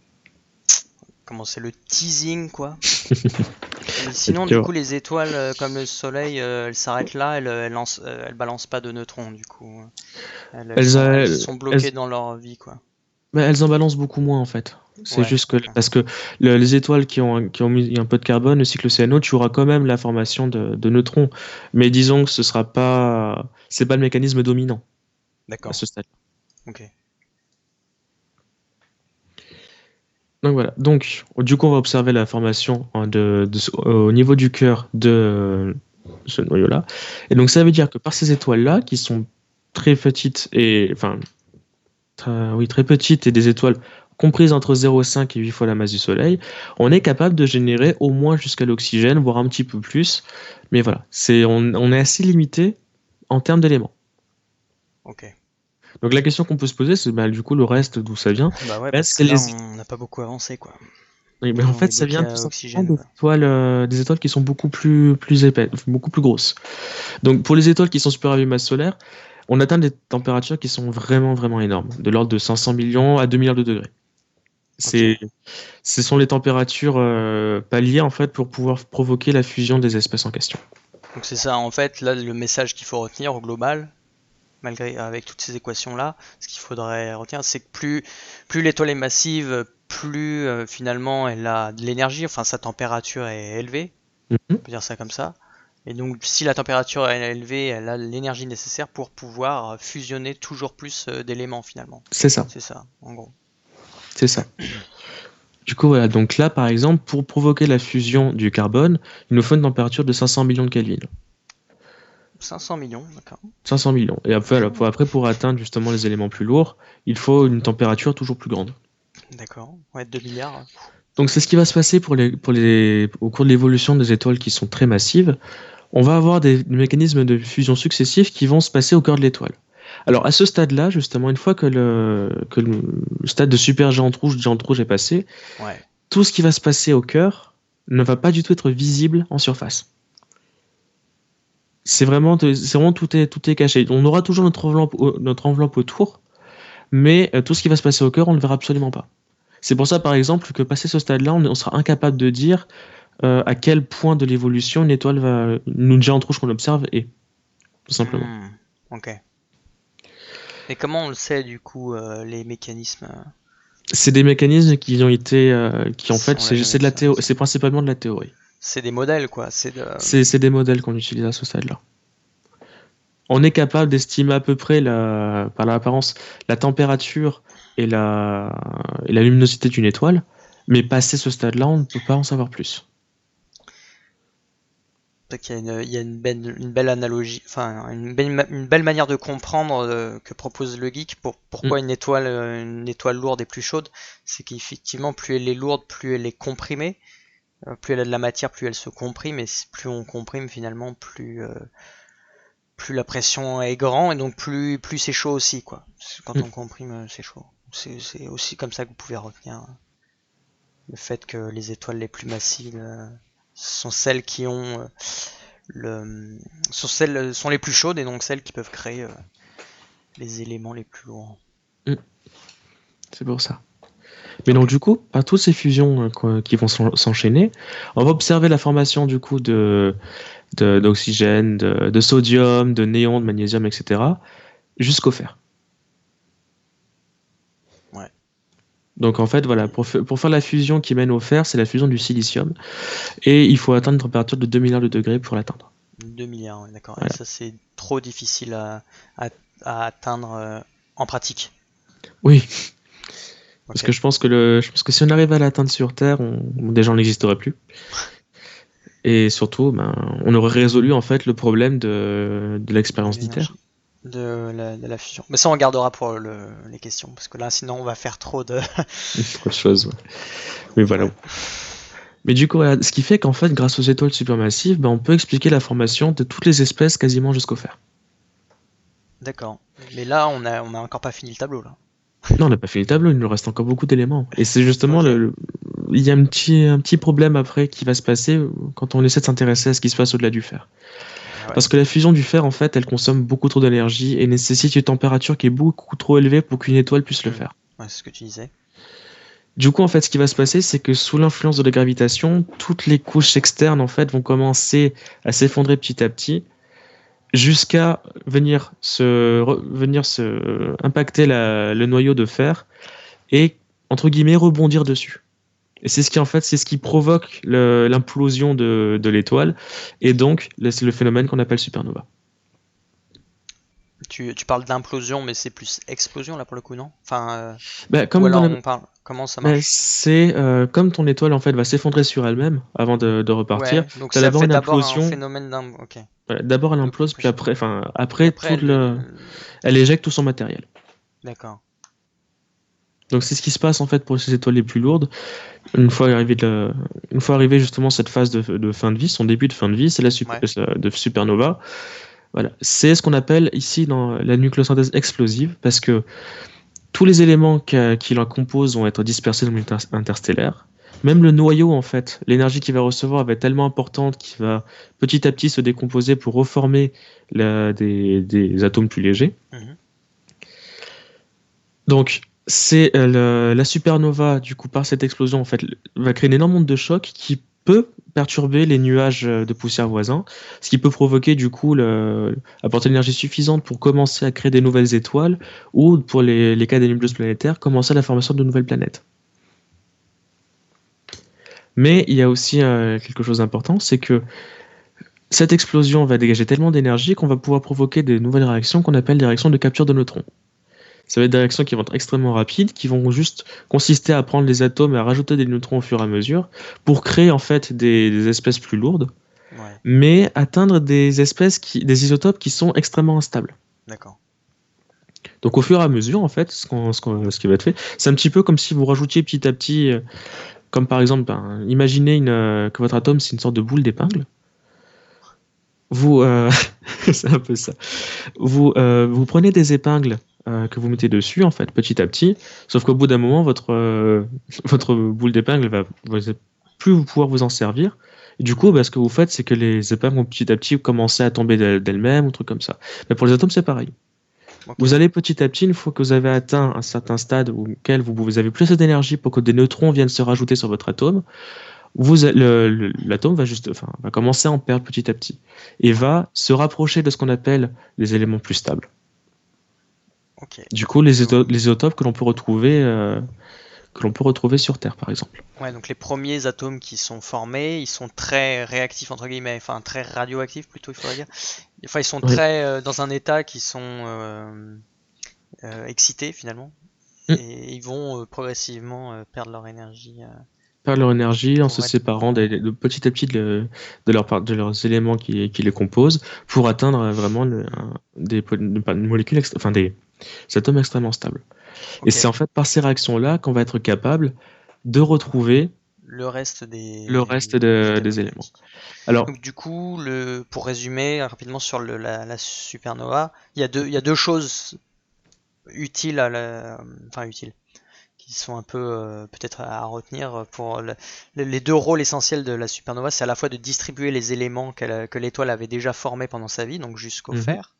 Comment c'est le teasing, quoi. Et C'est sinon, du que- coup, les étoiles comme le Soleil, elles s'arrêtent là, elles balancent pas de neutrons, du coup. elles, Elles elles, sont elles, bloquées dans leur vie, quoi. mais elles en balancent beaucoup moins en fait. C'est Ouais, juste que ok. parce que les étoiles qui ont mis un peu de carbone, le cycle CNO, tu auras quand même la formation de neutrons. Mais disons que c'est pas le mécanisme dominant à D'accord. ce stade. Ok. Donc voilà. Donc, du coup, on va observer la formation au niveau du cœur de ce noyau-là. Et donc, ça veut dire que par ces étoiles-là, qui sont très petites et, enfin, oui, très petites et des étoiles comprise entre 0,5 et 8 fois la masse du Soleil, on est capable de générer au moins jusqu'à l'oxygène, voire un petit peu plus. Mais voilà, on est assez limité en termes d'éléments. Ok. Donc la question qu'on peut se poser, c'est du coup le reste, d'où ça vient. Bah ouais, Bah, parce que là, on n'a pas beaucoup avancé, quoi. Oui, Au en moins, on fait, est ça bloqué vient tout à simplement oxygène, quoi. des étoiles qui sont beaucoup plus épais, beaucoup plus grosses. Donc pour les étoiles qui sont supérieures à la masse solaire, on atteint des températures qui sont vraiment énormes, de l'ordre de 500 millions à 2 milliards de degrés. Ok. Ce sont les températures paliers en fait pour pouvoir provoquer la fusion des espèces en question. Donc c'est ça, en fait, là, le message qu'il faut retenir au global, malgré avec toutes ces équations-là, ce qu'il faudrait retenir, c'est que plus l'étoile est massive, plus finalement elle a de l'énergie, enfin sa température est élevée, Mhm. on peut dire ça comme ça. Et donc si la température est élevée, elle a l'énergie nécessaire pour pouvoir fusionner toujours plus d'éléments finalement. C'est ça, C'est ça, en gros. c'est ça. Du coup, voilà. Donc là, par exemple, pour provoquer la fusion du carbone, il nous faut une température de 500 millions de Kelvin. 500 millions, d'accord. 500 millions. Et après, pour atteindre justement les éléments plus lourds, il faut une température toujours plus grande. D'accord. Ouais, 2 milliards. Donc c'est ce qui va se passer au cours de l'évolution des étoiles qui sont très massives. On va avoir des mécanismes de fusion successifs qui vont se passer au cœur de l'étoile. Alors à ce stade-là, justement, une fois que le stade de supergéante rouge, de géante rouge est passé, Ouais. tout ce qui va se passer au cœur ne va pas du tout être visible en surface. C'est vraiment tout est caché. On aura toujours notre enveloppe autour, mais tout ce qui va se passer au cœur, on ne le verra absolument pas. C'est pour ça, par exemple, que passé ce stade-là, on sera incapable de dire à quel point de l'évolution une géante rouge qu'on observe est, tout simplement. Ok. Et comment on le sait du coup, les mécanismes C'est des mécanismes qui ont été, qui en fait, on l'a jamais c'est principalement de la théorie. C'est des modèles quoi, C'est des modèles qu'on utilise à ce stade-là. On est capable d'estimer à peu près, par l'apparence, la température et la luminosité d'une étoile, mais passé ce stade-là, on ne peut pas en savoir plus. il y a une belle analogie, enfin une belle manière de comprendre que propose le geek pour Mm. pourquoi une étoile lourde est plus chaude, c'est qu'effectivement plus elle est lourde, plus elle est comprimée, plus elle a de la matière, plus elle se comprime, et plus on comprime finalement, plus la pression est grande, et donc plus c'est chaud aussi quoi. Quand Mm. on comprime, c'est chaud. C'est aussi comme ça que vous pouvez retenir le fait que les étoiles les plus massives sont celles qui ont sont les plus chaudes, et donc celles qui peuvent créer les éléments les plus lourds. Mm. C'est pour ça. Mais donc Ok. du coup, par toutes ces fusions qui vont s'enchaîner, on va observer la formation du coup d'oxygène, de sodium, de néon, de magnésium, etc. jusqu'au fer. Ouais. Donc en fait, voilà, pour faire la fusion qui mène au fer, c'est la fusion du silicium. Et il faut atteindre une température de 2 milliards de degrés pour l'atteindre. 2 milliards, ouais, d'accord. Et Voilà. ça, c'est trop difficile à atteindre en pratique. Oui, parce Ok. que je pense que si on arrive à l'atteindre sur Terre, déjà on n'existerait plus. Et surtout, on aurait résolu en fait le problème de De l'expérience d'ITER. l'énergie. De la fusion. Mais ça, on gardera pour les questions. Parce que là, sinon, on va faire trop de. Autre chose, ouais. Mais voilà. Ouais. Mais du coup, voilà, ce qui fait qu'en fait, grâce aux étoiles supermassives, on peut expliquer la formation de toutes les espèces quasiment jusqu'au fer. D'accord. Mais là, on a encore pas fini le tableau, là. Non, on n'a pas fait le tableau, il nous reste encore beaucoup d'éléments. Et c'est justement Ok. il y a un petit problème après qui va se passer quand on essaie de s'intéresser à ce qui se passe au-delà du fer. Ouais. Parce que la fusion du fer, en fait, elle consomme beaucoup trop d'énergie et nécessite une température qui est beaucoup trop élevée pour qu'une étoile puisse le faire. Ouais, c'est ce que tu disais. Du coup, en fait, ce qui va se passer, c'est que sous l'influence de la gravitation, toutes les couches externes, en fait, vont commencer à s'effondrer petit à petit jusqu'à venir se impacter le noyau de fer et, entre guillemets, rebondir dessus. Et c'est ce qui provoque l'implosion de l'étoile et donc c'est le phénomène qu'on appelle supernova. Tu parles d'implosion, mais c'est plus explosion, là, pour le coup, non? Enfin, ou Comme dans alors la on parle. Comment ça Mais marche? c'est comme ton étoile en fait va s'effondrer sur elle-même avant de repartir. Ouais, donc T'as ça d'abord fait une d'abord un implosion. phénomène d'un. Ok. Voilà, d'abord elle implose, puis D'implosion. après, Et après après, elle éjecte tout son matériel. d'accord. Donc c'est ce qui se passe en fait pour ces étoiles les plus lourdes. Une fois arrivé justement cette phase de fin de vie, son début de fin de vie, c'est Ouais. de supernova. Voilà. C'est ce qu'on appelle ici dans la nucléosynthèse explosive, parce que tous les éléments qui la composent vont être dispersés dans l'univers interstellaire. Même le noyau, en fait, l'énergie qu'il va recevoir va être tellement importante qu'il va petit à petit se décomposer pour reformer des atomes plus légers. Mhm. Donc, c'est la supernova, du coup, par cette explosion, en fait, va créer une énorme onde de choc qui peut perturber les nuages de poussière voisins, ce qui peut provoquer, du coup, apporter l'énergie suffisante pour commencer à créer des nouvelles étoiles, ou, pour les cas des nébuleuses planétaires, commencer la formation de nouvelles planètes. Mais il y a aussi quelque chose d'important, c'est que cette explosion va dégager tellement d'énergie qu'on va pouvoir provoquer des nouvelles réactions qu'on appelle des réactions de capture de neutrons. Ça va être des réactions qui vont être extrêmement rapides, qui vont juste consister à prendre les atomes et à rajouter des neutrons au fur et à mesure pour créer en fait des espèces plus lourdes, Ouais, mais atteindre des isotopes qui sont extrêmement instables. d'accord. Donc au fur et à mesure, en fait, ce qui va être fait, c'est un petit peu comme si vous rajoutiez petit à petit, comme par exemple, imaginez que votre atome c'est une sorte de boule d'épingle. Vous, c'est un peu ça. Vous prenez des épingles que vous mettez dessus, en fait, petit à petit, sauf qu'au bout d'un moment, votre boule d'épingle va plus vous pouvoir vous en servir. Et du coup, Mhm. bah, ce que vous faites, c'est que les épingles vont petit à petit commencer à tomber d'elles-mêmes, ou trucs comme ça. Mais pour les atomes, c'est pareil. Ok, Vous allez petit à petit, une fois que vous avez atteint un certain stade auquel vous avez plus assez d'énergie pour que des neutrons viennent se rajouter sur votre atome, l'atome va commencer à en perdre petit à petit et ouais, va se rapprocher de ce qu'on appelle les éléments plus stables. ok. Du coup, les isotopes que l'on peut retrouver sur Terre, par exemple. Ouais, donc les premiers atomes qui sont formés, ils sont très réactifs entre guillemets, enfin très radioactifs plutôt, il faudrait dire. Enfin, ils sont Oui. très dans un état qui sont excités finalement, Mm. et ils vont progressivement perdre leur énergie Perdent leur énergie en se pour être. séparant de petit à petit de leurs éléments qui les composent pour atteindre vraiment une molécule, des atomes extrêmement stables. Et Ok, c'est en fait par ces réactions-là qu'on va être capable de retrouver le reste le reste du tableau des éléments. périodique. Alors, Donc du coup, pour résumer rapidement sur la supernova, il y a deux choses utiles enfin utiles, qui sont un peu peut-être à retenir pour les deux rôles essentiels de la supernova, c'est à la fois de distribuer les éléments que l'étoile avait déjà formés pendant sa vie, donc jusqu'au mhm, fer.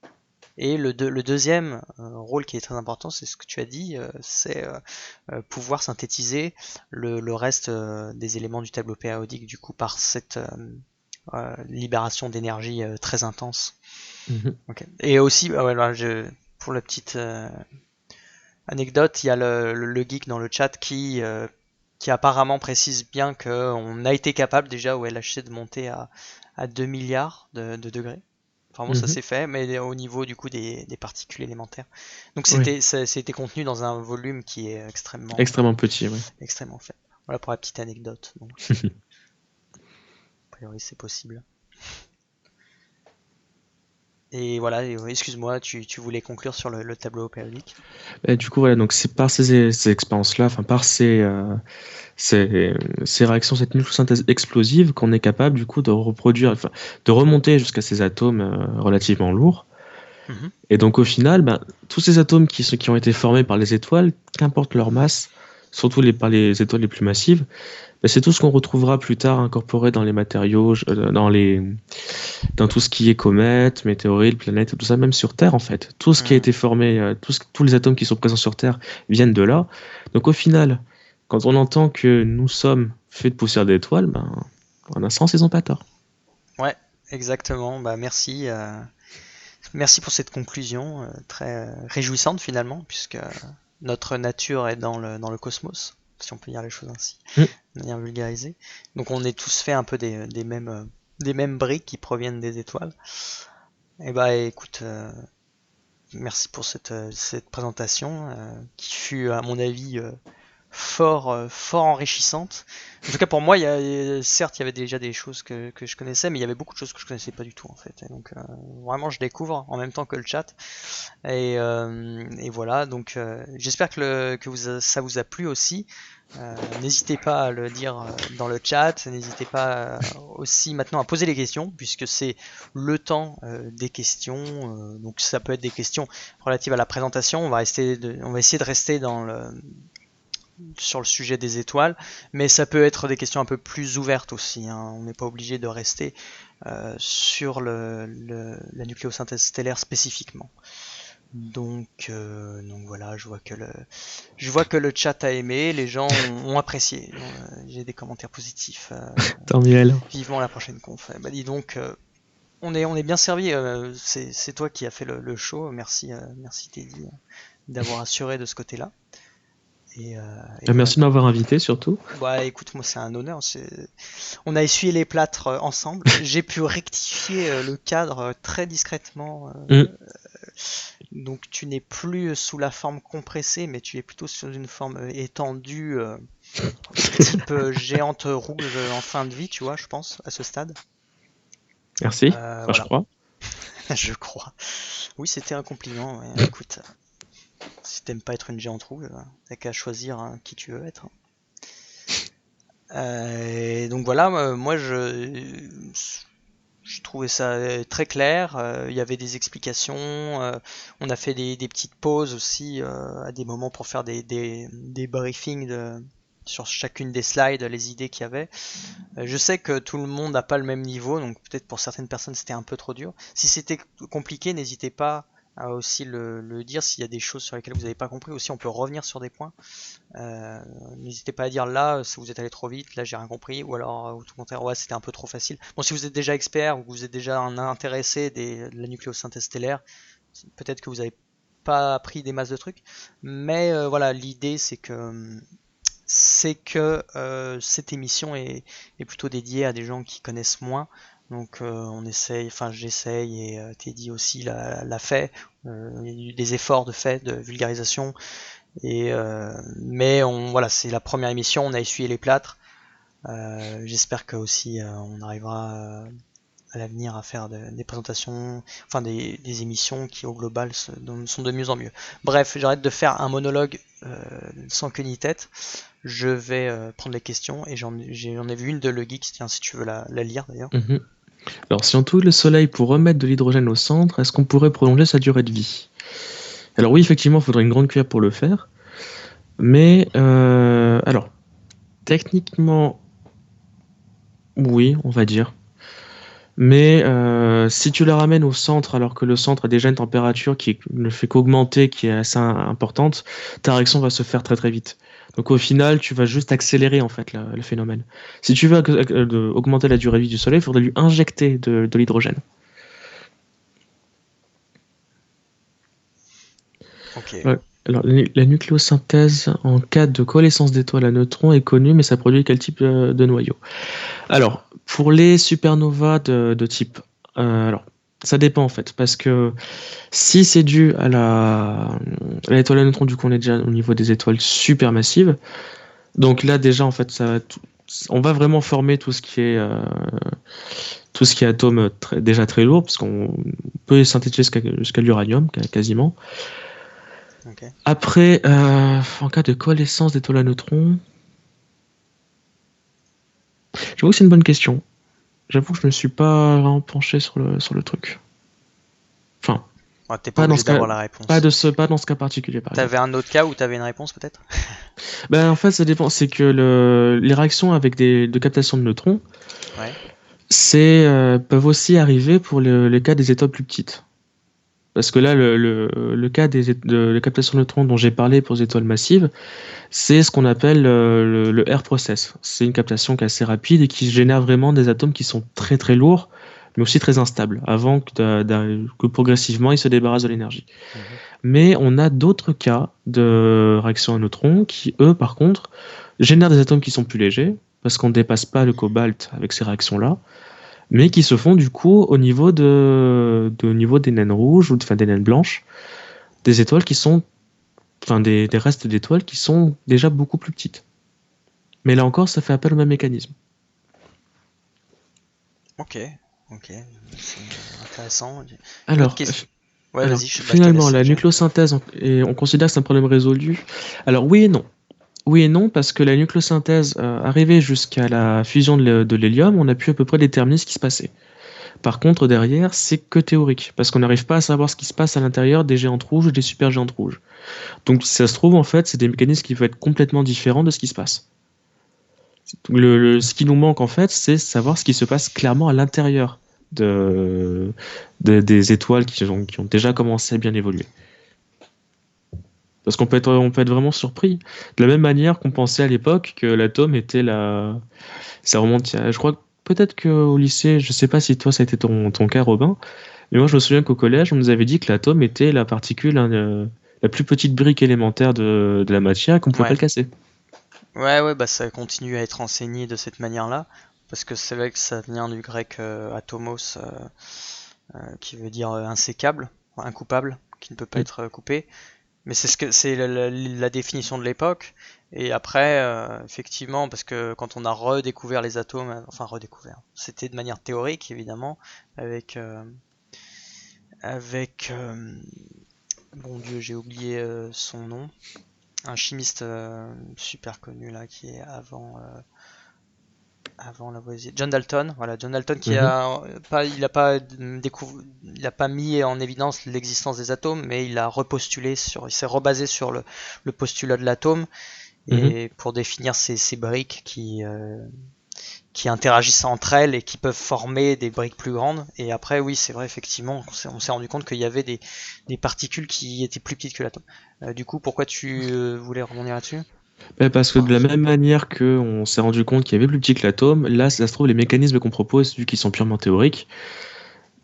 Et le deuxième rôle qui est très important, c'est ce que tu as dit, c'est pouvoir synthétiser le reste des éléments du tableau périodique, du coup, par cette libération d'énergie très intense. mhm. Okay. Et aussi, voilà, pour la petite anecdote, il y a le geek dans le chat qui apparemment précise bien qu'on a été capable déjà au LHC de monter à 2 milliards de degrés. Vraiment, ça Mhm. s'est fait, mais au niveau du coup des particules élémentaires. Donc Oui, c'était contenu dans un volume qui est extrêmement petit, oui. extrêmement faible. Voilà pour la petite anecdote. Donc, a priori, c'est possible. Et voilà, excuse-moi, tu voulais conclure sur le tableau périodique. Et du coup, voilà, donc c'est par ces expériences-là, enfin par ces réactions, cette nucléosynthèse explosive, qu'on est capable du coup de reproduire, enfin, de remonter jusqu'à ces atomes relativement lourds. Mhm. Et donc au final, ben, tous ces atomes qui ont été formés par les étoiles, qu'importe leur masse, surtout par les étoiles les plus massives, ben, c'est tout ce qu'on retrouvera plus tard incorporé dans les matériaux, dans tout ce qui est comètes, météorites, planètes, tout ça, même sur Terre en fait. Tout ce qui a Mhm. été formé, tous les atomes qui sont présents sur Terre viennent de là. Donc au final, quand on entend que nous sommes faits de poussière d'étoiles, ben, en un sens, ils n'ont pas tort. Ouais, exactement. Bah merci, merci pour cette conclusion très réjouissante finalement, puisque notre nature est dans le cosmos, si on peut dire les choses ainsi, Mm. de manière vulgarisée. Donc on est tous faits un peu des mêmes briques qui proviennent des étoiles. Et bah écoute, merci pour cette présentation qui fut à mon avis fort enrichissante. En tout cas pour moi, certes il y avait déjà des choses que je connaissais, mais il y avait beaucoup de choses que je connaissais pas du tout en fait. Et donc vraiment je découvre en même temps que le chat. Et voilà, donc j'espère que ça vous a plu aussi. N'hésitez pas à le dire dans le chat, n'hésitez pas aussi maintenant à poser les questions, puisque c'est le temps des questions. Donc ça peut être des questions relatives à la présentation, on va essayer de rester sur le sujet des étoiles, mais ça peut être des questions un peu plus ouvertes aussi, hein. On n'est pas obligé de rester sur la nucléosynthèse stellaire spécifiquement. Donc voilà, je vois que le chat a aimé, les gens ont apprécié. J'ai des commentaires positifs. Tant mieux alors. Vivement la prochaine conf. Bah dis donc, on est bien servi. C'est toi qui as fait le show. Merci Teddy d'avoir assuré de ce côté-là. Et Merci de m'avoir invité surtout. Bah écoute, moi c'est un honneur. On a essuyé les plâtres ensemble. J'ai pu rectifier le cadre très discrètement. Donc tu n'es plus sous la forme compressée, mais tu es plutôt sur une forme étendue, type géante rouge en fin de vie, tu vois, je pense, à ce stade. Merci, voilà. je crois. Je crois. Oui, c'était un compliment. Ouais. Écoute, si t'aimes pas être une géante rouge, t'as qu'à choisir qui tu veux être. Et donc voilà, moi je trouvais ça très clair, il y avait des explications, on a fait des petites pauses aussi à des moments pour faire des briefings sur chacune des slides, les idées qu'il y avait. Je sais que tout le monde n'a pas le même niveau, donc peut-être pour certaines personnes c'était un peu trop dur. Si c'était compliqué, n'hésitez pas à aussi le dire, s'il y a des choses sur lesquelles vous n'avez pas compris, aussi on peut revenir sur des points. N'hésitez pas à dire là si vous êtes allé trop vite, là j'ai rien compris, ou alors au contraire ouais c'était un peu trop facile. Bon, si vous êtes déjà expert ou que vous êtes déjà un intéressé de la nucléosynthèse stellaire, peut-être que vous n'avez pas appris des masses de trucs, mais voilà, l'idée c'est que cette émission est plutôt dédiée à des gens qui connaissent moins. Donc on essaye, enfin j'essaye et Teddy aussi l'a fait. Il y a eu des efforts de vulgarisation. Mais voilà, c'est la première émission, on a essuyé les plâtres. J'espère que aussi on arrivera à l'avenir à faire des présentations, enfin des émissions qui au global sont de mieux en mieux. Bref, j'arrête de faire un monologue sans queue ni tête. Je vais prendre les questions et j'en ai vu une de Le Geek, tiens, si tu veux la lire d'ailleurs. Alors, si on touche le soleil pour remettre de l'hydrogène au centre, est-ce qu'on pourrait prolonger sa durée de vie? Alors oui, effectivement, il faudrait une grande cuillère pour le faire. Mais, alors, techniquement, oui, on va dire. Mais si tu la ramènes au centre, alors que le centre a déjà une température qui ne fait qu'augmenter, qui est assez importante, ta réaction va se faire très très vite. Donc au final, tu vas juste accélérer en fait le phénomène. Si tu veux augmenter la durée de vie du soleil, il faudrait lui injecter de l'hydrogène. Ok. Ouais. Alors, la nucléosynthèse en cas de coalescence d'étoiles à neutrons est connue, mais ça produit quel type de noyau? Alors, pour les supernovas de type... alors, ça dépend en fait, parce que si c'est dû à l'étoile à neutrons, du coup on est déjà au niveau des étoiles supermassives. Donc là déjà en fait, on va vraiment former tout ce qui est atomes déjà très lourds, parce qu'on peut synthétiser jusqu'à l'uranium quasiment. Okay. Après, en cas de coalescence d'étoiles à neutrons, j'avoue que c'est une bonne question. J'avoue que je ne me suis pas vraiment penché sur le truc. Enfin, t'es pas obligé d'avoir la réponse. Pas dans ce cas particulier. T'avais un autre cas où t'avais une réponse peut-être? Ben, en fait, ça dépend. C'est que les réactions avec de captation de neutrons, ouais. Peuvent aussi arriver pour les cas des étoiles plus petites. Parce que là, le cas de la captation de neutrons dont j'ai parlé pour les étoiles massives, c'est ce qu'on appelle le R process. C'est une captation qui est assez rapide et qui génère vraiment des atomes qui sont très très lourds, mais aussi très instables, avant que progressivement ils se débarrassent de l'énergie. Mmh. Mais on a d'autres cas de réaction à neutrons qui, eux, par contre, génèrent des atomes qui sont plus légers, parce qu'on ne dépasse pas le cobalt avec ces réactions-là, mais qui se font du coup au niveau des naines rouges, ou des naines blanches, des étoiles qui sont enfin des restes d'étoiles qui sont déjà beaucoup plus petites. Mais là encore, ça fait appel au même mécanisme. Ok, ok, c'est intéressant. Une autre Alors, question. Ouais, alors vas-y, je te finalement, laisse la gérer. nucléosynthèse, et on considère que c'est un problème résolu. Alors oui et non. Oui et non, parce que la nucléosynthèse, arrivée jusqu'à la fusion de l'hélium, on a pu à peu près déterminer ce qui se passait. Par contre, derrière, c'est que théorique, parce qu'on n'arrive pas à savoir ce qui se passe à l'intérieur des géantes rouges ou des supergéantes rouges. Donc, si ça se trouve, en fait, c'est des mécanismes qui peuvent être complètement différents de ce qui se passe. Ce qui nous manque, en fait, c'est savoir ce qui se passe clairement à l'intérieur des étoiles qui ont déjà commencé à bien évoluer. Parce on peut être vraiment surpris. De la même manière qu'on pensait à l'époque que l'atome était la. Ça remonte, je crois que peut-être qu'au lycée, je sais pas si toi ça a été ton cas, Robin, mais moi je me souviens qu'au collège, on nous avait dit que l'atome était la particule, hein, la plus petite brique élémentaire de la matière et qu'on pouvait pas Ouais, le casser. ouais, bah ça continue à être enseigné de cette manière-là, parce que c'est vrai que ça vient du grec atomos, qui veut dire insécable, incoupable, qui ne peut pas Mm. être coupé. Mais c'est ce que c'est la définition de l'époque. Et après, effectivement, parce que quand on a redécouvert les atomes, enfin redécouvert, c'était de manière théorique évidemment, avec avec bon Dieu, j'ai oublié son nom, un chimiste super connu là qui est avant Lavoisier, John Dalton, voilà, John Dalton qui Mhm. a pas, il a pas mis en évidence l'existence des atomes, mais il a repostulé il s'est rebasé sur le postulat de l'atome Mhm. et pour définir ces briques qui interagissent entre elles et qui peuvent former des briques plus grandes. Et après, oui, c'est vrai, effectivement, on s'est rendu compte qu'il y avait des particules qui étaient plus petites que l'atome. Du coup, pourquoi tu voulais rebondir là-dessus? Parce que de la même manière qu'on s'est rendu compte qu'il y avait plus petit que l'atome, là, ça se trouve, les mécanismes qu'on propose, vu qu'ils sont purement théoriques,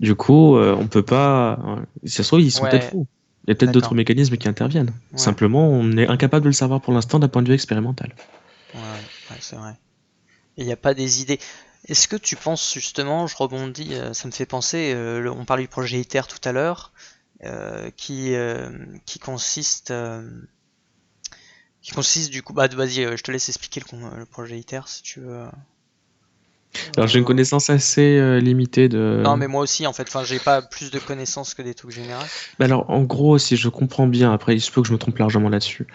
du coup, on peut pas. Si ça se trouve, ils sont peut-être Ouais, faux. Il y a peut-être d'autres d'accord. mécanismes qui interviennent. Ouais, Simplement, on est incapable de le savoir pour l'instant d'un point de vue expérimental. ouais, c'est vrai. Et il n'y a pas des idées. Est-ce que tu penses justement, je rebondis, ça me fait penser, on parlait du projet ITER tout à l'heure, qui consiste du coup, bah vas-y, je te laisse expliquer le projet ITER si tu veux. Alors, j'ai une Euh, connaissance assez limitée de. Non, mais moi aussi en fait, enfin, j'ai pas plus de connaissances que des trucs généraux. Bah alors, en gros, si je comprends bien, après, il se peut que je me trompe largement là-dessus,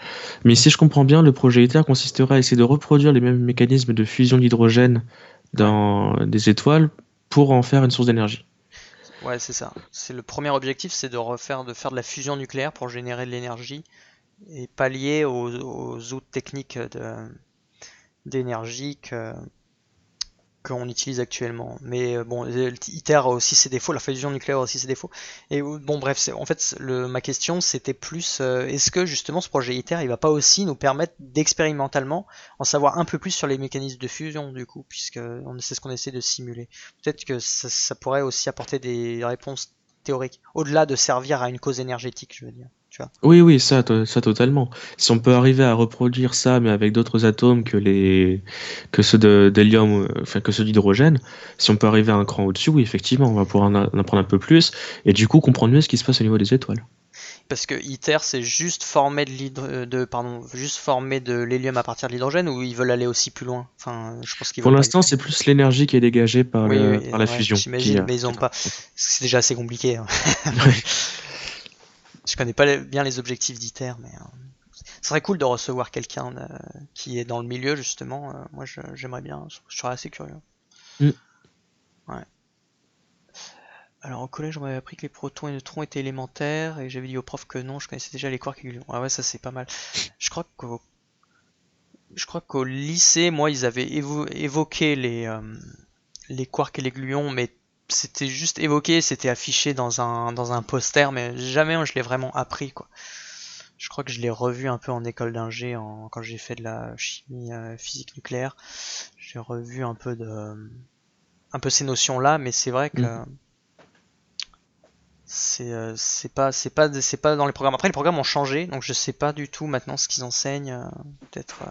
mais si je comprends bien, le projet ITER consisterait à essayer de reproduire les mêmes mécanismes de fusion d'hydrogène Ouais, dans des étoiles pour en faire une source d'énergie. ouais, c'est ça. C'est le premier objectif, c'est de faire de la fusion nucléaire pour générer de l'énergie et pallier aux autres techniques d'énergie qu'on utilise actuellement. Mais bon, ITER a aussi ses défauts, la fusion nucléaire a aussi ses défauts. Et bon, bref, en fait, ma question c'était plus est-ce que justement ce projet ITER il va pas aussi nous permettre d'expérimentalement en savoir un peu plus sur les mécanismes de fusion du coup, puisque c'est ce qu'on essaie de simuler. Peut-être que ça pourrait aussi apporter des réponses théoriques, au-delà de servir à une cause énergétique, je veux dire. Tu vois. Oui, oui, ça totalement. Si on peut arriver à reproduire ça, mais avec d'autres atomes que ceux d'hélium, enfin que ceux d'hydrogène, si on peut arriver à un cran au-dessus, oui, effectivement, on va pouvoir en apprendre un peu plus et du coup comprendre mieux ce qui se passe au niveau des étoiles. Parce que ITER, c'est juste former juste former de l'hélium à partir de l'hydrogène ou ils veulent aller aussi plus loin? Enfin, je pense qu'ils Pour veulent pas aller l'instant, plus c'est loin. plus l'énergie qui est dégagée Oui, oui, par la ouais, fusion j'imagine, mais ils qui ont est pas. importante. C'est déjà assez compliqué, hein. Je connais pas bien les objectifs d'ITER, mais ce serait cool de recevoir quelqu'un qui est dans le milieu justement. Moi, j'aimerais bien. Je serais assez curieux. Mm. Ouais. Alors au collège, on m'avait appris que les protons et neutrons étaient élémentaires et j'avais dit au prof que non, je connaissais déjà les quarks et gluons. Ah ouais, ça c'est pas mal. Je crois qu'au Je crois qu'au lycée, moi, ils avaient évoqué les quarks et les gluons, mais c'était juste évoqué, c'était affiché dans un poster, mais jamais je l'ai vraiment appris, quoi. Je crois que je l'ai revu un peu en école d'ingé quand j'ai fait de la chimie physique nucléaire. J'ai revu un peu ces notions-là, mais c'est vrai que Mm. c'est pas dans les programmes. Après, les programmes ont changé, donc je sais pas du tout maintenant ce qu'ils enseignent. Peut-être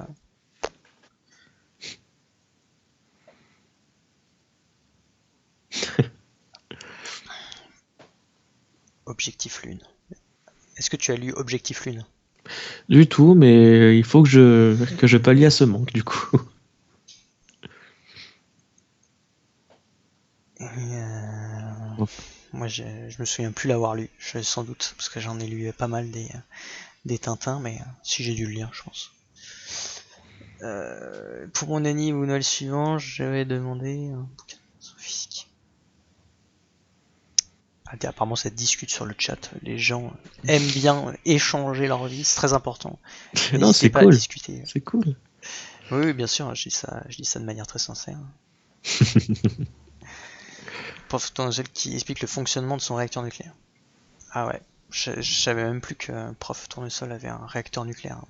Objectif Lune. Est-ce que tu as lu Objectif Lune? Du tout, mais il faut que je pallie à ce manque, du coup. Moi, je me souviens plus l'avoir lu, sans doute, parce que j'en ai lu pas mal des Tintins, mais si j'ai dû le lire, je pense. Pour mon anniv ou Noël suivant, j'avais demandé un bouquin de physique. Apparemment, ça discute sur le chat. Les gens aiment bien échanger leur vie, c'est très important. Non, N'hésitez c'est pas à cool. discuter. C'est cool. Oui, bien sûr, je dis ça de manière très sincère. Prof Tournesol qui explique le fonctionnement de son réacteur nucléaire. Ah ouais, je savais même plus que Prof Tournesol avait un réacteur nucléaire.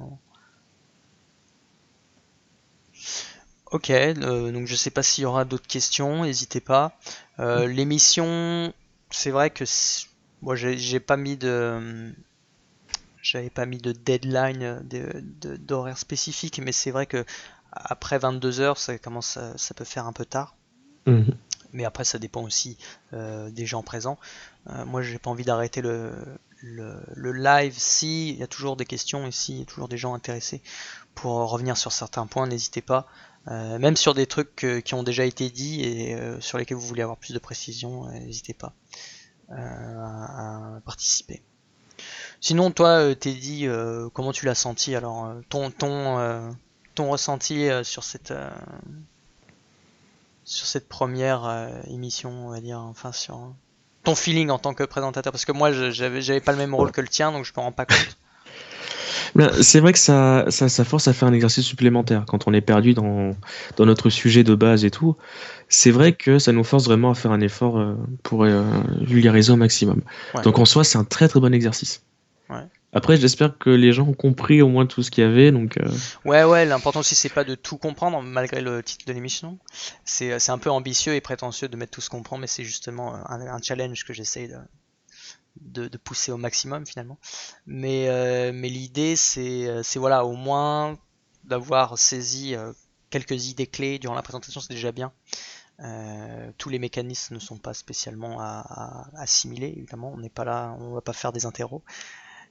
Ok, donc je sais pas s'il y aura d'autres questions, n'hésitez pas. L'émission, c'est vrai que moi j'ai pas mis de j'avais pas mis de deadline d'horaire spécifique, mais c'est vrai que après 22h ça peut faire un peu tard. Mhm. Mais après ça dépend aussi des gens présents. Moi j'ai pas envie d'arrêter le live si il y a toujours des questions et s'il y a toujours des gens intéressés pour revenir sur certains points, n'hésitez pas. Même sur des trucs qui ont déjà été dits et sur lesquels vous voulez avoir plus de précision, n'hésitez pas à participer. Sinon, toi, Teddy, comment tu l'as senti alors ton ressenti sur cette première émission, on va dire, enfin sur ton feeling en tant que présentateur, parce que moi, j'avais pas le même rôle que le tien, donc je me rends pas compte. C'est vrai que ça force à faire un exercice supplémentaire quand on est perdu dans notre sujet de base et tout. C'est vrai que ça nous force vraiment à faire un effort pour vulgariser au maximum. Ouais, Donc en soi, c'est un très très bon exercice. ouais. Après, j'espère que les gens ont compris au moins tout ce qu'il y avait. Donc, Ouais, l'important aussi c'est pas de tout comprendre malgré le titre de l'émission. C'est un peu ambitieux et prétentieux de mettre tout ce qu'on comprend, mais c'est justement un challenge que j'essaye de pousser au maximum finalement. Mais l'idée c'est voilà, au moins d'avoir saisi quelques idées clés durant la présentation, c'est déjà bien. Tous les mécanismes ne sont pas spécialement à assimiler, évidemment, on n'est pas là, on va pas faire des interros.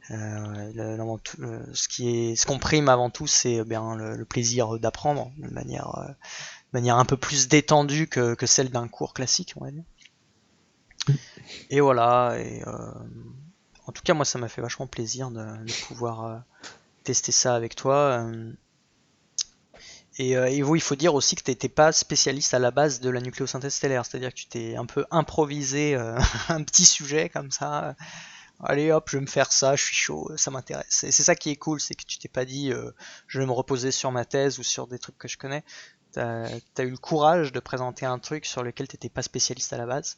Ce qu'on prime avant tout, c'est bien le plaisir d'apprendre de manière un peu plus détendue que celle d'un cours classique, on va dire. Et voilà. En tout cas, moi, ça m'a fait vachement plaisir de pouvoir tester ça avec toi. Et vous, il faut dire aussi que tu n'étais pas spécialiste à la base de la nucléosynthèse stellaire, c'est-à-dire que tu t'es un peu improvisé un petit sujet comme ça. Allez hop, je vais me faire ça, je suis chaud, ça m'intéresse. Et c'est ça qui est cool, c'est que tu t'es pas dit je vais me reposer sur ma thèse ou sur des trucs que je connais. T'as eu le courage de présenter un truc sur lequel t'étais pas spécialiste à la base.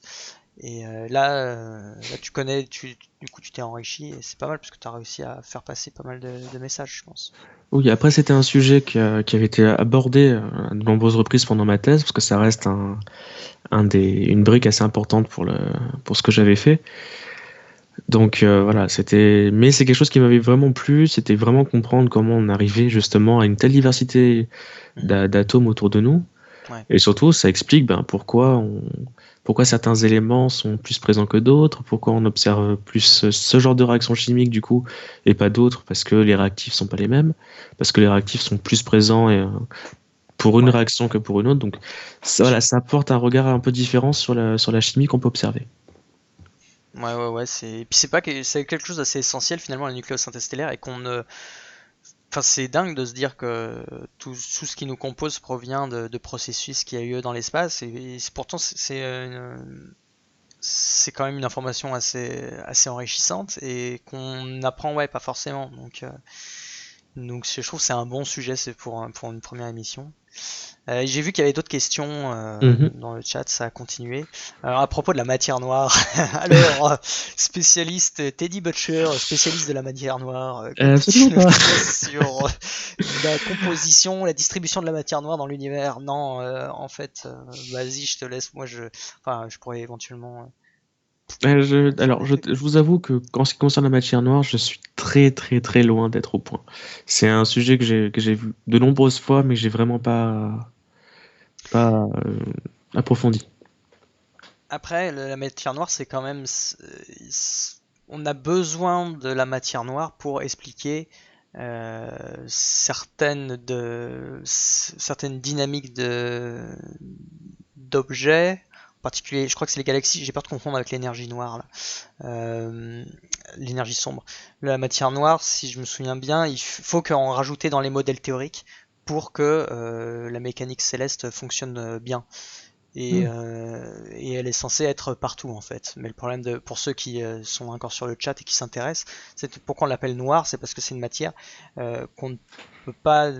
Et là tu connais, du coup tu t'es enrichi et c'est pas mal parce que tu as réussi à faire passer pas mal de messages, je pense. oui, après, c'était un sujet qui avait été abordé à de nombreuses reprises pendant ma thèse, parce que ça reste une brique assez importante pour ce que j'avais fait. Donc voilà, mais c'est quelque chose qui m'avait vraiment plu, c'était vraiment comprendre comment on arrivait justement à une telle diversité d'atomes autour de nous. Ouais. Et surtout, ça explique pourquoi certains éléments sont plus présents que d'autres, pourquoi on observe plus ce genre de réaction chimique du coup, et pas d'autres, parce que les réactifs sont pas les mêmes, parce que les réactifs sont plus présents pour une Ouais. réaction que pour une autre. Donc voilà, ça apporte un regard un peu différent sur la chimie qu'on peut observer. Ouais, puis c'est quelque chose d'assez essentiel finalement la nucléosynthèse stellaire et qu'on ne enfin c'est dingue de se dire que tout ce qui nous compose provient de processus qui a eu lieu dans l'espace et pourtant c'est quand même une information assez enrichissante et qu'on apprend ouais pas forcément donc je trouve que c'est un bon sujet c'est pour une première émission. J'ai vu qu'il y avait d'autres questions Mhm. dans le chat, ça a continué. Alors à propos de la matière noire, alors spécialiste Teddy Butcher, spécialiste de la matière noire, que Absolument dis-tu pas. sur la composition, la distribution de la matière noire dans l'univers? Non, en fait, vas-y, je te laisse. Enfin, je pourrais éventuellement dire Alors, des trucs. je vous avoue que en ce qui concerne la matière noire, je suis très très très loin d'être au point. C'est un sujet que j'ai vu de nombreuses fois, mais j'ai vraiment pas approfondi. Après, la matière noire, c'est quand même, on a besoin de la matière noire pour expliquer certaines dynamiques d'objets, en particulier, je crois que c'est les galaxies, j'ai peur de confondre avec l'énergie noire, là. L'énergie sombre. La matière noire, si je me souviens bien, il faut qu'on rajoute dans les modèles théoriques pour que la mécanique céleste fonctionne bien. Et elle est censée être partout en fait. Mais le problème pour ceux qui sont encore sur le chat et qui s'intéressent, c'est pourquoi on l'appelle noir, c'est parce que c'est une matière qu'on ne peut pas,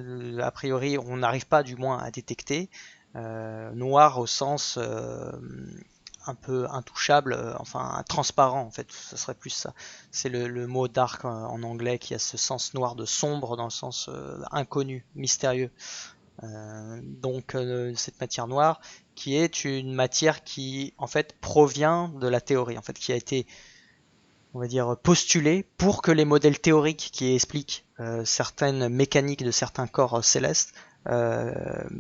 a priori, on n'arrive pas du moins à détecter. Noir au sens un peu intouchable, enfin transparent en fait, ce serait plus ça. C'est le mot dark en anglais qui a ce sens noir de sombre dans le sens inconnu, mystérieux. Donc cette matière noire qui est une matière qui en fait provient de la théorie, en fait qui a été, on va dire, postulée pour que les modèles théoriques qui expliquent certaines mécaniques de certains corps célestes,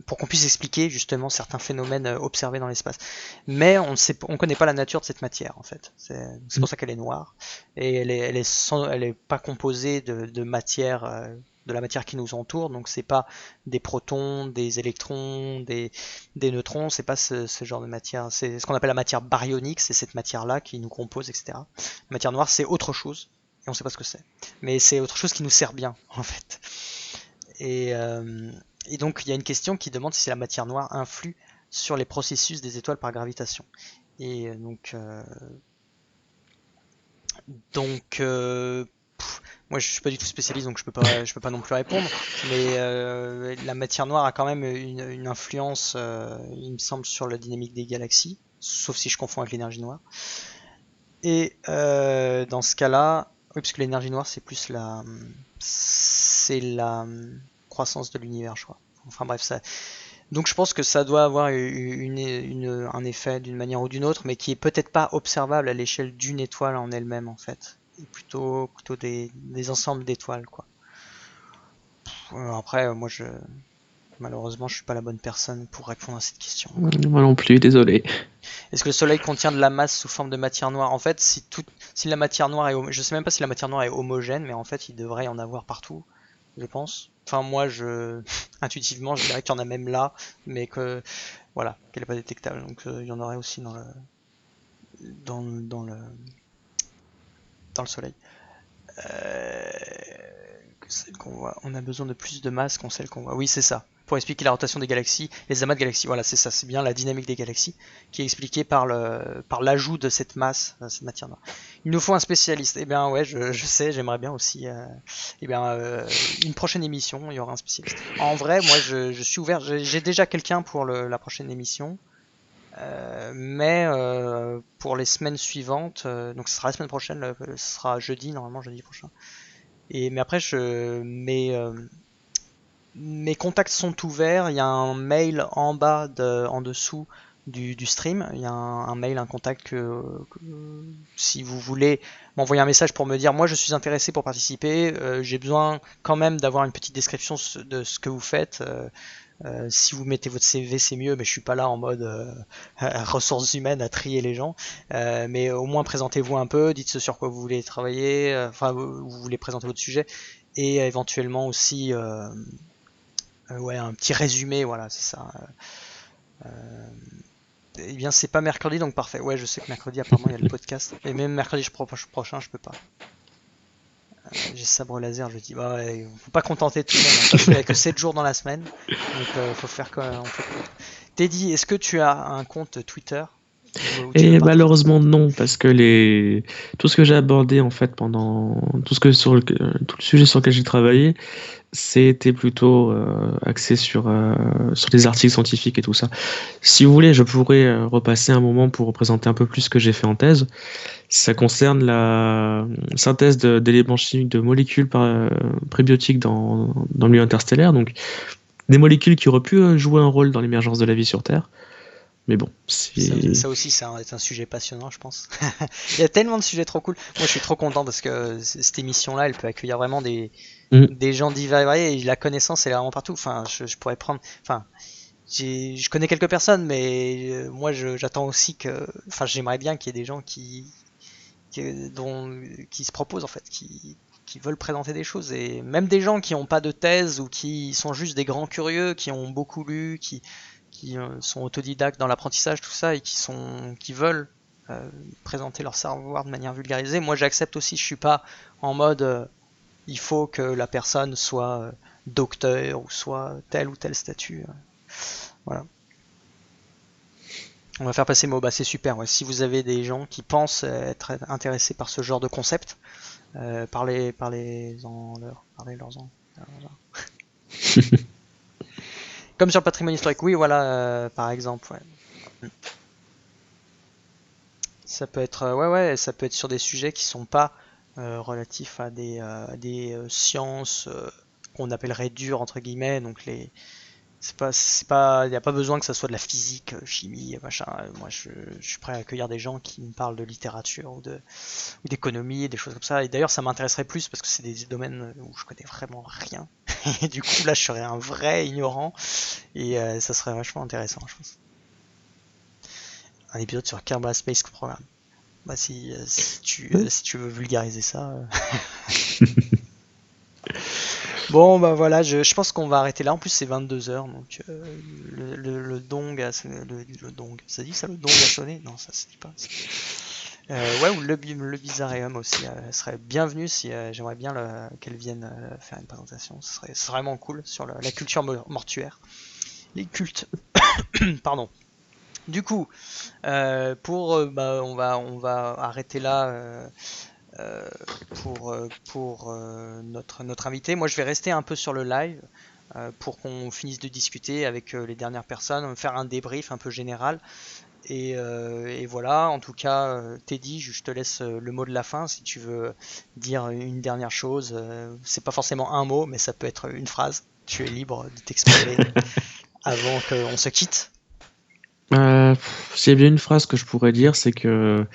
pour qu'on puisse expliquer justement certains phénomènes observés dans l'espace. Mais on ne connaît pas la nature de cette matière en fait. C'est pour ça qu'elle est noire et elle est pas composée de matière. De la matière qui nous entoure, donc c'est pas des protons, des électrons, des neutrons, c'est pas ce genre de matière, c'est ce qu'on appelle la matière baryonique, c'est cette matière-là qui nous compose, etc. La matière noire, c'est autre chose, et on sait pas ce que c'est. Mais c'est autre chose qui nous sert bien, en fait. Et donc il y a une question qui demande si la matière noire influe sur les processus des étoiles par gravitation. Et moi je suis pas du tout spécialiste donc je peux pas non plus répondre, mais la matière noire a quand même une influence, il me semble, sur la dynamique des galaxies, sauf si je confonds avec l'énergie noire. Et dans ce cas-là, oui, parce que l'énergie noire c'est la croissance de l'univers, je crois. Enfin bref, ça. Donc je pense que ça doit avoir un effet d'une manière ou d'une autre, mais qui est peut-être pas observable à l'échelle d'une étoile en elle-même en fait. Et plutôt des ensembles d'étoiles, quoi. Après, malheureusement, je suis pas la bonne personne pour répondre à cette question. Moi non plus, désolé. Est-ce que le Soleil contient de la masse sous forme de matière noire? En fait, si la matière noire je sais même pas si la matière noire est homogène, mais en fait, il devrait y en avoir partout, je pense. Enfin, moi, intuitivement, je dirais qu'il y en a même là, mais que, voilà, qu'elle n'est pas détectable. Donc, il y en aurait aussi dans le Soleil. Celle qu'on voit. On a besoin de plus de masse qu'en celle qu'on voit. Oui, c'est ça. Pour expliquer la rotation des galaxies, les amas de galaxies. Voilà, c'est ça. C'est bien la dynamique des galaxies qui est expliquée par l'ajout de cette masse, cette matière noire. Il nous faut un spécialiste. Eh bien, ouais, je sais, j'aimerais bien aussi. Une prochaine émission, il y aura un spécialiste. En vrai, moi, je suis ouvert. J'ai déjà quelqu'un pour la prochaine émission. Mais pour les semaines suivantes, donc ce sera la semaine prochaine, ce sera jeudi, normalement jeudi prochain. Mais après, mes contacts sont ouverts. Il y a un mail en bas, en dessous du stream. Il y a un mail, un contact si vous voulez m'envoyer un message pour me dire moi je suis intéressé pour participer. J'ai besoin quand même d'avoir une petite description de ce que vous faites. Si vous mettez votre CV, c'est mieux, mais je suis pas là en mode ressources humaines à trier les gens. Mais au moins présentez-vous un peu, dites ce sur quoi vous voulez travailler, vous voulez présenter votre sujet, et éventuellement aussi ouais, un petit résumé, voilà, c'est ça. Eh bien, c'est pas mercredi, donc parfait. Ouais, je sais que mercredi, apparemment, il y a le podcast. Et même mercredi prochain, je peux pas. J'ai sabre laser, je dis, bah ouais, faut pas contenter tout le monde, hein, parce qu'il n'y a que 7 jours dans la semaine, donc faut faire quoi. Teddy, est-ce que tu as un compte Twitter? Et malheureusement non, parce que tout ce que j'ai abordé en fait pendant tout le sujet sur lequel j'ai travaillé, c'était plutôt axé sur des articles scientifiques et tout ça. Si vous voulez, je pourrais repasser un moment pour représenter un peu plus ce que j'ai fait en thèse. Ça concerne la synthèse d'éléments chimiques de molécules prébiotiques dans le milieu interstellaire, donc des molécules qui auraient pu jouer un rôle dans l'émergence de la vie sur Terre. Mais bon, ça aussi, c'est un sujet passionnant, je pense. Il y a tellement de sujets trop cool. Moi, je suis trop content parce que cette émission-là, elle peut accueillir vraiment des gens divers et variés. Et la connaissance, elle est vraiment partout. Enfin, je pourrais prendre. Enfin, je connais quelques personnes, mais moi, j'attends aussi que. Enfin, j'aimerais bien qu'il y ait des gens qui se proposent en fait, qui veulent présenter des choses, et même des gens qui n'ont pas de thèse ou qui sont juste des grands curieux, qui ont beaucoup lu, qui sont autodidactes dans l'apprentissage, tout ça, et qui veulent présenter leur savoir de manière vulgarisée. Moi j'accepte aussi, je suis pas en mode il faut que la personne soit docteur ou soit tel ou tel statut. Voilà. On va faire passer le mot, bah c'est super. Ouais. Si vous avez des gens qui pensent être intéressés par ce genre de concept, parlez-leur-en. Comme sur le patrimoine historique, oui, voilà, par exemple. Ouais. Ça peut être, ça peut être sur des sujets qui sont pas relatifs à des sciences qu'on appellerait dures entre guillemets. Donc c'est pas, il n'y a pas besoin que ça soit de la physique, chimie, machin. Moi, je suis prêt à accueillir des gens qui me parlent de littérature ou d'économie, des choses comme ça. Et d'ailleurs, ça m'intéresserait plus parce que c'est des domaines où je connais vraiment rien. Et du coup, là, je serais un vrai ignorant et ça serait vachement intéressant, je pense. Un épisode sur Kerbal Space Program. Bah, si tu veux vulgariser ça. Bon, bah voilà, je pense qu'on va arrêter là. En plus, c'est 22h, donc le dong le dong. Ça dit ça, le dong a sonné? Non, ça se dit pas. Ouais, ou le bizarreum aussi serait bienvenu si j'aimerais bien qu'elle vienne faire une présentation. Ce serait vraiment cool sur la culture mortuaire. Les cultes. Pardon. Du coup, bah, on va arrêter là pour notre invité. Moi, je vais rester un peu sur le live pour qu'on finisse de discuter avec les dernières personnes, faire un débrief un peu général. Et voilà, en tout cas, Teddy, je te laisse le mot de la fin si tu veux dire une dernière chose. C'est pas forcément un mot, mais ça peut être une phrase. Tu es libre de t'exprimer avant qu'on se quitte. S'il y a bien une phrase que je pourrais dire, c'est que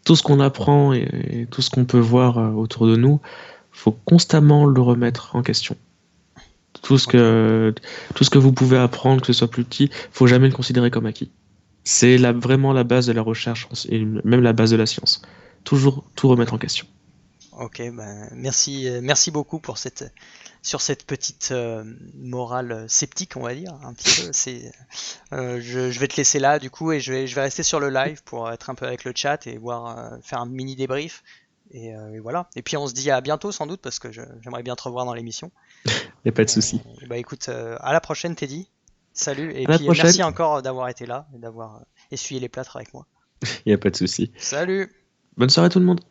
tout ce qu'on apprend et tout ce qu'on peut voir autour de nous, faut constamment le remettre en question. Tout ce que vous pouvez apprendre, que ce soit plus petit, faut jamais le considérer comme acquis. C'est vraiment la base de la recherche et même la base de la science. Toujours tout remettre en question. Ok, ben merci beaucoup pour sur cette petite morale sceptique, on va dire, un petit peu. Je vais te laisser là, du coup, et je vais rester sur le live pour être un peu avec le chat et faire un mini débrief. Et voilà. Et puis on se dit à bientôt sans doute parce que j'aimerais bien te revoir dans l'émission. Y a pas de souci. Bah écoute, à la prochaine, Teddy. Salut. Et À la puis prochaine. merci encore d'avoir été là et d'avoir essuyé les plâtres avec moi. Y a pas de souci. Salut. Bonne soirée tout le monde.